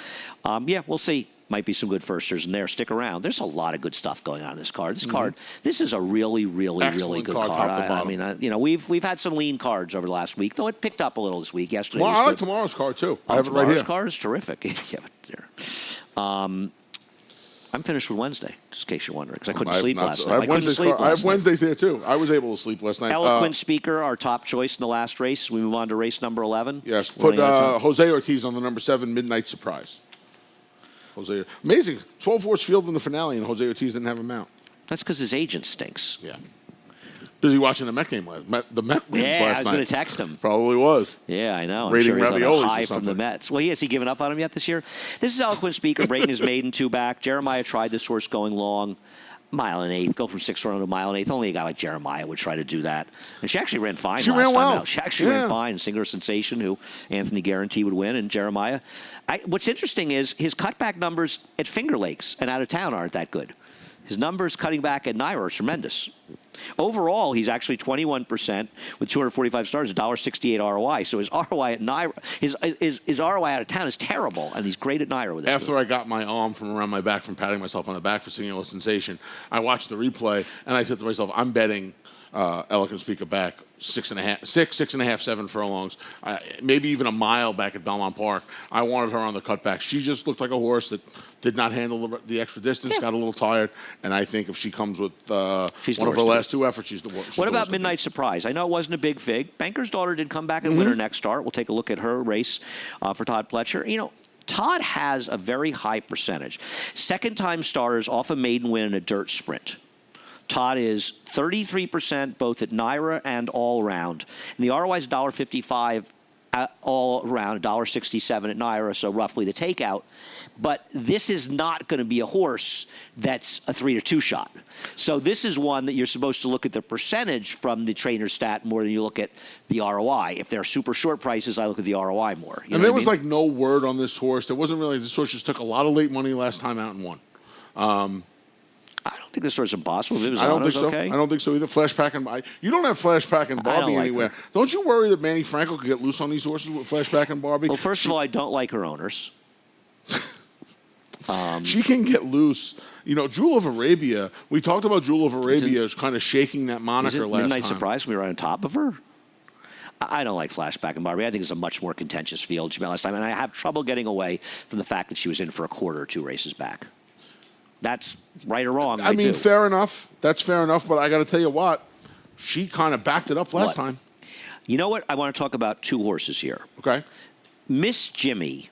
[SPEAKER 3] Yeah, we'll see. Might be some good firsters in there. Stick around. There's a lot of good stuff going on in this card. This is a really good card. I mean, we've had some lean cards over the last week, though it picked up a little this week. Yesterday,
[SPEAKER 4] well, I like tomorrow's card too. I have it right here.
[SPEAKER 3] Tomorrow's card is terrific. I'm finished with Wednesday, just in case you're wondering, because I couldn't sleep last night.
[SPEAKER 4] I have Wednesdays there too. I was able to sleep last night.
[SPEAKER 3] Eloquent speaker, our top choice in the last race. We move on to race number 11.
[SPEAKER 4] Yes, put Jose Ortiz on the number 7 Midnight Surprise. Jose, amazing. 12-horse field in the finale, and Jose Ortiz didn't have a mount.
[SPEAKER 3] That's because his agent stinks.
[SPEAKER 4] Yeah. Busy watching the Met game the Met wins last night.
[SPEAKER 3] Yeah, I was going to text him.
[SPEAKER 4] Probably was.
[SPEAKER 3] Yeah, I know.
[SPEAKER 4] Rating
[SPEAKER 3] I'm sure he's
[SPEAKER 4] raviolis
[SPEAKER 3] on a high
[SPEAKER 4] or something.
[SPEAKER 3] from the Mets. Well, has he given up on him yet this year? This is eloquent speaker, breaking his maiden 2 back. Jeremiah tried this horse going long. 1 1/8, go from 6 around to 1 1/8. Only a guy like Jeremiah would try to do that. And she actually ran fine.
[SPEAKER 4] She
[SPEAKER 3] last
[SPEAKER 4] ran
[SPEAKER 3] time
[SPEAKER 4] well.
[SPEAKER 3] out. She actually ran fine. Singer Sensation, who Anthony guaranteed would win, and Jeremiah. What's interesting is his cutback numbers at Finger Lakes and out of town aren't that good. His numbers cutting back at Naira are tremendous. Overall, he's actually 21% with 245 stars, $1.68 ROI. So his ROI at Naira, his ROI out of town is terrible, and he's great at Naira with this.
[SPEAKER 4] After I got my arm from around my back from patting myself on the back for Singular Sensation, I watched the replay, and I said to myself, I'm betting Eloquent Speaker back 6.5, 7 furlongs, maybe even a mile back at Belmont Park. I wanted her on the cutback. She just looked like a horse that did not handle the extra distance, got a little tired, and I think if she comes with one of her last 2 efforts, she's the worst.
[SPEAKER 3] What about Midnight Surprise? I know it wasn't a big fig. Banker's Daughter did come back and win her next start. We'll take a look at her race for Todd Pletcher. You know, Todd has a very high percentage. Second-time starters off a maiden win in a dirt sprint. Todd is 33% both at Naira and all around. And the ROI is $1.55 all around, $1.67 at Naira, so roughly the takeout. But this is not going to be a horse that's a 3 or 2 shot. So this is one that you're supposed to look at the percentage from the trainer stat more than you look at the ROI. If they're super short prices, I look at the ROI more.
[SPEAKER 4] And there was like no word on this horse. There wasn't really, this horse just took a lot of late money last time out and won.
[SPEAKER 3] I don't think this horse is impossible. If it was
[SPEAKER 4] I don't
[SPEAKER 3] on,
[SPEAKER 4] think
[SPEAKER 3] it was
[SPEAKER 4] so.
[SPEAKER 3] okay.
[SPEAKER 4] I don't think so either. Flashback and you don't have Flashback and Barbie
[SPEAKER 3] like
[SPEAKER 4] anywhere.
[SPEAKER 3] her.
[SPEAKER 4] Don't you worry that Manny Franco could get loose on these horses with Flashback and Barbie?
[SPEAKER 3] Well, first of all, I don't like her owners.
[SPEAKER 4] She can get loose. You know, Jewel of Arabia. We talked about Jewel of Arabia as kind of shaking that moniker last
[SPEAKER 3] Midnight
[SPEAKER 4] time.
[SPEAKER 3] Surprise? We were on top of her. I don't like Flashback and Barbie. I think it's a much more contentious field. She met last time, and I have trouble getting away from the fact that she was in for a quarter or 2 races back. That's right or wrong.
[SPEAKER 4] I mean, fair enough. That's fair enough. But I got to tell you what, she kind of backed it up last time.
[SPEAKER 3] You know what? I want to talk about 2 horses here.
[SPEAKER 4] Okay.
[SPEAKER 3] Miss Jimmy.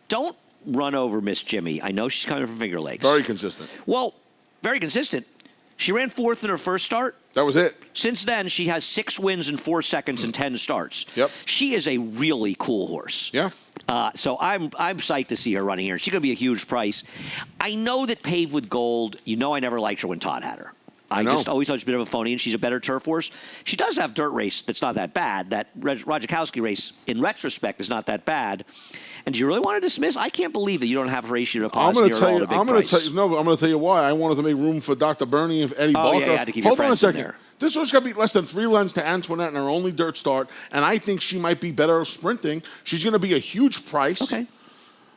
[SPEAKER 3] Don't run over Miss Jimmy. I know she's coming from Finger Lakes.
[SPEAKER 4] Very consistent.
[SPEAKER 3] Well, very consistent. She ran 4th in her first start.
[SPEAKER 4] That was it.
[SPEAKER 3] Since then, she has 6 wins in 4 seconds and 10 starts.
[SPEAKER 4] Yep.
[SPEAKER 3] She is a really cool horse.
[SPEAKER 4] Yeah.
[SPEAKER 3] So I'm psyched to see her running here. She's going to be a huge price. I know that Paved with Gold, you know I never liked her when Todd had her. I just always thought she was a bit of a phony, and she's a better turf horse. She does have dirt race that's not that bad. That Radzikowski race, in retrospect, is not that bad. And do you really want to dismiss? I can't believe that you don't have Horatio Deposit.
[SPEAKER 4] I'm going to tell you why. I wanted to make room for Dr. Bernie and Eddie Barker.
[SPEAKER 3] Yeah, you had to keep
[SPEAKER 4] Hold
[SPEAKER 3] your
[SPEAKER 4] on a
[SPEAKER 3] friends in
[SPEAKER 4] second.
[SPEAKER 3] there.
[SPEAKER 4] This one's going to be less than 3 lengths to Antoinette in her only dirt start, and I think she might be better sprinting. She's going to be a huge price.
[SPEAKER 3] Okay.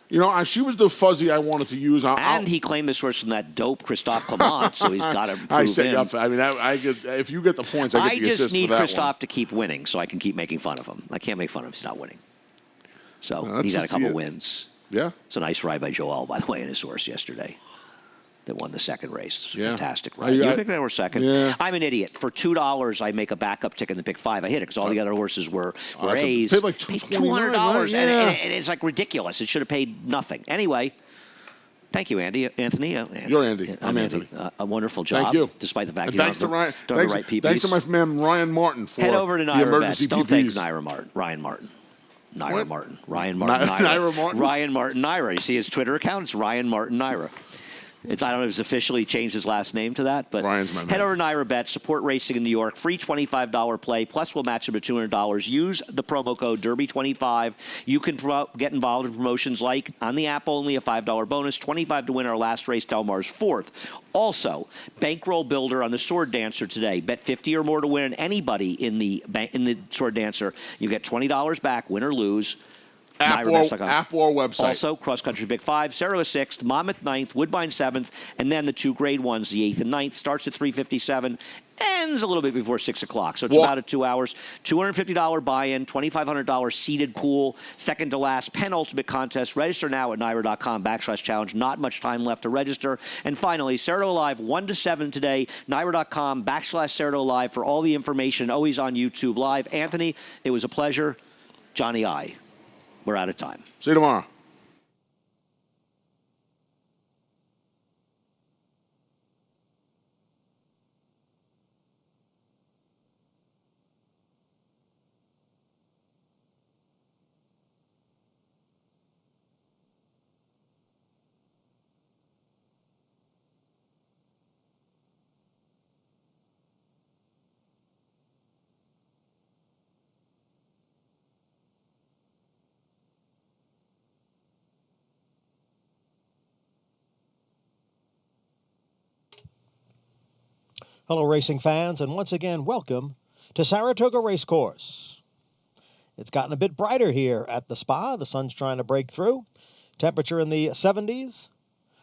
[SPEAKER 4] You know, she was the fuzzy I wanted to use.
[SPEAKER 3] And he claimed this horse from that dope Christophe Clement, so he's got to prove
[SPEAKER 4] I set you
[SPEAKER 3] him.
[SPEAKER 4] up. I mean, if you get the points, I get the assist for that one.
[SPEAKER 3] I just need Christophe to keep winning so I can keep making fun of him. I can't make fun of him if he's not winning. So he's had a couple wins.
[SPEAKER 4] Yeah.
[SPEAKER 3] It's a nice ride by Joel, by the way, in his horse yesterday that won the second race. It's a fantastic ride.
[SPEAKER 4] You
[SPEAKER 3] picked that horse second?
[SPEAKER 4] Yeah.
[SPEAKER 3] I'm an idiot. For $2, I make a backup ticket in the pick 5. I hit it because all the other horses were A's.
[SPEAKER 4] Paid like $200,
[SPEAKER 3] $200,
[SPEAKER 4] right?
[SPEAKER 3] and it's like ridiculous. It should have paid nothing. Anyway, thank you, Anthony.
[SPEAKER 4] You're Andy. I'm Anthony.
[SPEAKER 3] A wonderful job.
[SPEAKER 4] Thank you.
[SPEAKER 3] Despite the fact you
[SPEAKER 4] thanks
[SPEAKER 3] don't
[SPEAKER 4] to Ryan.
[SPEAKER 3] have the right PPs.
[SPEAKER 4] Thanks to my man Ryan Martin for
[SPEAKER 3] Head over to
[SPEAKER 4] the
[SPEAKER 3] Naira
[SPEAKER 4] emergency
[SPEAKER 3] Bets. Don't
[SPEAKER 4] PPs.
[SPEAKER 3] thank Ryan Martin.
[SPEAKER 4] What?
[SPEAKER 3] Martin. Ryan Martin.
[SPEAKER 4] Naira Martin?
[SPEAKER 3] Ryan Martin Naira. You see his Twitter account? It's Ryan Martin Naira. I don't know if he's officially changed his last name to that, but
[SPEAKER 4] Ryan's my man.
[SPEAKER 3] head over to Naira Bet, support racing in New York, free $25 play, plus we'll match them to $200. Use the promo code Derby25. You can get involved in promotions like on the app only, a $5 bonus, $25 to win our last race, Del Mar's 4th. Also, bankroll builder on the Sword Dancer today. Bet 50 or more to win anybody in the Sword Dancer. You get $20 back, win or lose.
[SPEAKER 4] App or website.
[SPEAKER 3] Also, Cross Country Big 5, Saratoga 6th, Monmouth 9th, Woodbine 7th, and then the 2 grade ones, the 8th and 9th. Starts at 3:57, ends a little bit before 6 o'clock. So it's about at 2 hours. $250 buy-in, $2,500 seated pool, second to last, penultimate contest. Register now at Naira.com/challenge. Not much time left to register. And finally, Saratoga Live, 1 to 7 today. Naira.com/Saratoga Live for all the information. Always on YouTube Live. Anthony, it was a pleasure. Johnny I. We're out of time.
[SPEAKER 4] See you tomorrow.
[SPEAKER 1] Hello, racing fans, and once again, welcome to Saratoga Racecourse. It's gotten a bit brighter here at the spa. The sun's trying to break through. Temperature in the 70s.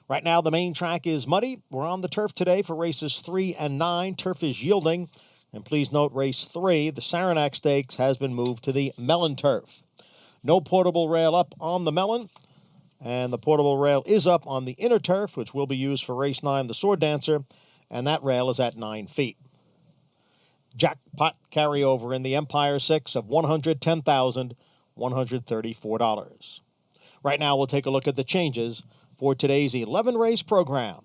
[SPEAKER 1] Right now, the main track is muddy. We're on the turf today for races 3 and 9. Turf is yielding. And please note, race 3, the Saranac Stakes, has been moved to the Mellon turf. No portable rail up on the Mellon. And the portable rail is up on the inner turf, which will be used for race 9, the Sword Dancer. And that rail is at 9 feet. Jackpot carryover in the Empire 6 of $110,134. Right now, we'll take a look at the changes for today's 11-race program.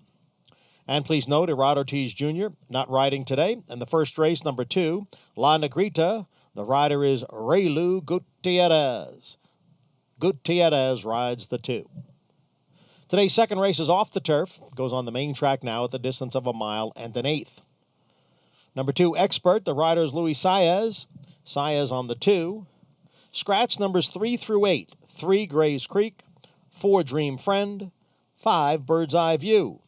[SPEAKER 1] And please note, Irad Ortiz Jr. not riding today. In the first race, number 2, La Negrita, the rider is Reylu Gutierrez. Gutierrez rides the 2. Today's second race is off the turf. Goes on the main track now at the distance of 1 1/8 miles. Number 2, Expert. The rider is Luis Saez. Saez on the 2. Scratch numbers 3 through 8. 3, Gray's Creek. 4, Dream Friend. 5, Bird's Eye View.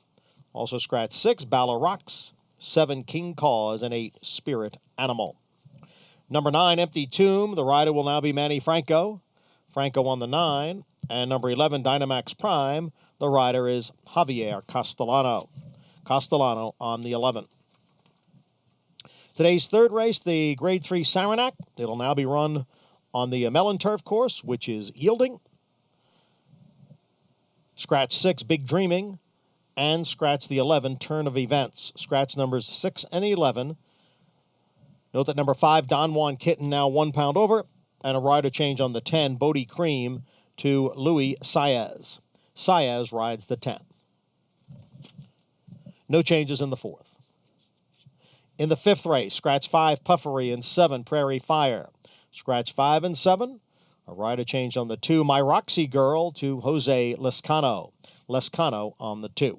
[SPEAKER 1] Also scratch 6, Balor Rocks, 7, King Cause, and 8, Spirit Animal. Number 9, Empty Tomb. The rider will now be Manny Franco. Franco on the 9. And number 11, Dynamax Prime. The rider is Javier Castellano. Castellano on the 11. Today's third race, the Grade 3 Saranac. It'll now be run on the Mellon Turf course, which is yielding. Scratch 6, Big Dreaming. And scratch the 11, Turn of Events. Scratch numbers 6 and 11. Note that number 5, Don Juan Kitten, now 1 pound over. And a rider change on the 10, Bodie Cream, to Louis Saez. Saez rides the 10. No changes in the fourth. In the fifth race, scratch 5, Puffery, and 7, Prairie Fire. Scratch 5 and 7. A rider change on the 2, My Roxy Girl, to Jose Lescano. Lescano on the 2.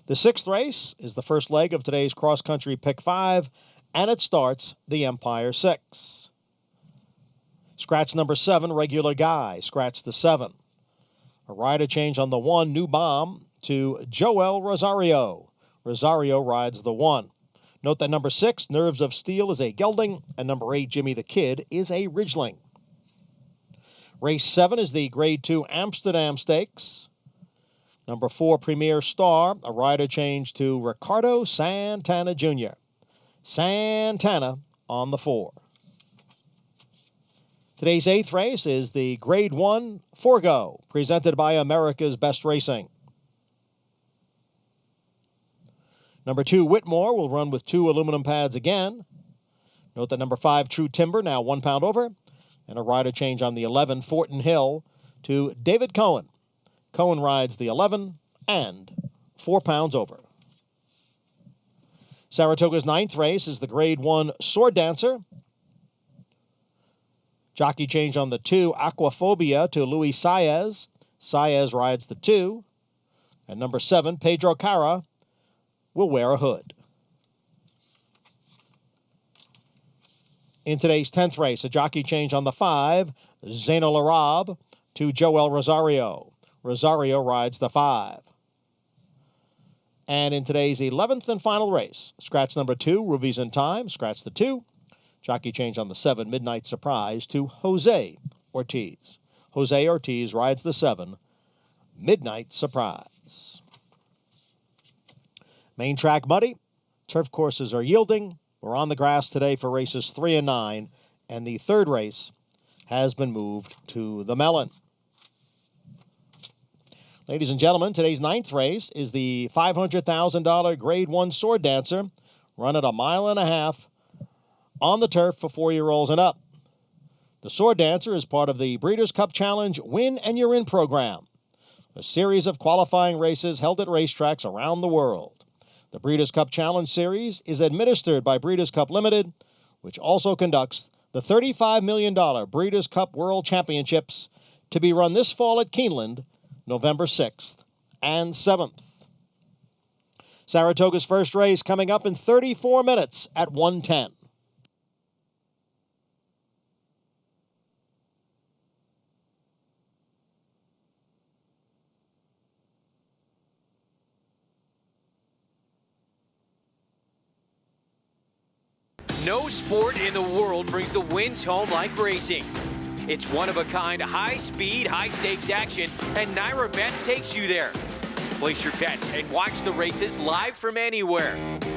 [SPEAKER 1] The sixth race is the first leg of today's cross-country Pick 5, and it starts the Empire 6. Scratch number 7, Regular Guy. Scratch the 7. A rider change on the 1, New Bomb, to Joel Rosario. Rosario rides the 1. Note that number 6, Nerves of Steel, is a gelding, and number 8, Jimmy the Kid, is a ridgeling. Race 7 is the Grade 2 Amsterdam Stakes. Number 4, Premier Star, a rider change to Ricardo Santana Jr. Santana on the 4. Today's 8th race is the Grade 1 Forgo, presented by America's Best Racing. Number 2, Whitmore, will run with 2 aluminum pads again. Note that number 5, True Timber, now 1 pound over. And a rider change on the 11, Fortin Hill, to David Cohen. Cohen rides the 11 and 4 pounds over. Saratoga's 9th race is the Grade 1 Sword Dancer. Jockey change on the 2, Aquaphobia, to Luis Saez. Saez rides the 2. And number 7, Pedro Cara, will wear a hood. In today's 10th race, a jockey change on the 5, Zainal Arab, to Joel Rosario. Rosario rides the 5. And in today's 11th and final race, scratch number 2, Rubies in Time, scratch the 2. Jockey change on the 7, Midnight Surprise, to Jose Ortiz. Jose Ortiz rides the 7, Midnight Surprise. Main track muddy. Turf courses are yielding. We're on the grass today for races 3 and 9, and the third race has been moved to the Mellon. Ladies and gentlemen, today's 9th race is the $500,000 Grade 1 Sword Dancer, run at 1.5 miles on the turf for 4-year-olds and up. The Sword Dancer is part of the Breeders' Cup Challenge Win and You're In program, a series of qualifying races held at racetracks around the world. The Breeders' Cup Challenge Series is administered by Breeders' Cup Limited, which also conducts the $35 million Breeders' Cup World Championships, to be run this fall at Keeneland, November 6th and 7th. Saratoga's first race coming up in 34 minutes at 1:10.
[SPEAKER 5] No sport in the world brings the wins home like racing. It's one-of-a-kind, high-speed, high-stakes action, and Naira Bets takes you there. Place your bets and watch the races live from anywhere.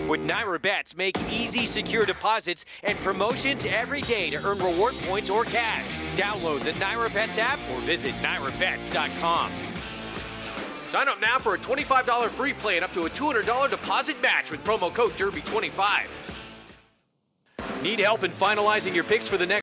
[SPEAKER 5] With Naira Bets, make easy, secure deposits and promotions every day to earn reward points or cash. Download the Naira Bets app or visit NairaBets.com. Sign up now for a $25 free play and up to a $200 deposit match with promo code Derby25. Need help in finalizing your picks for the next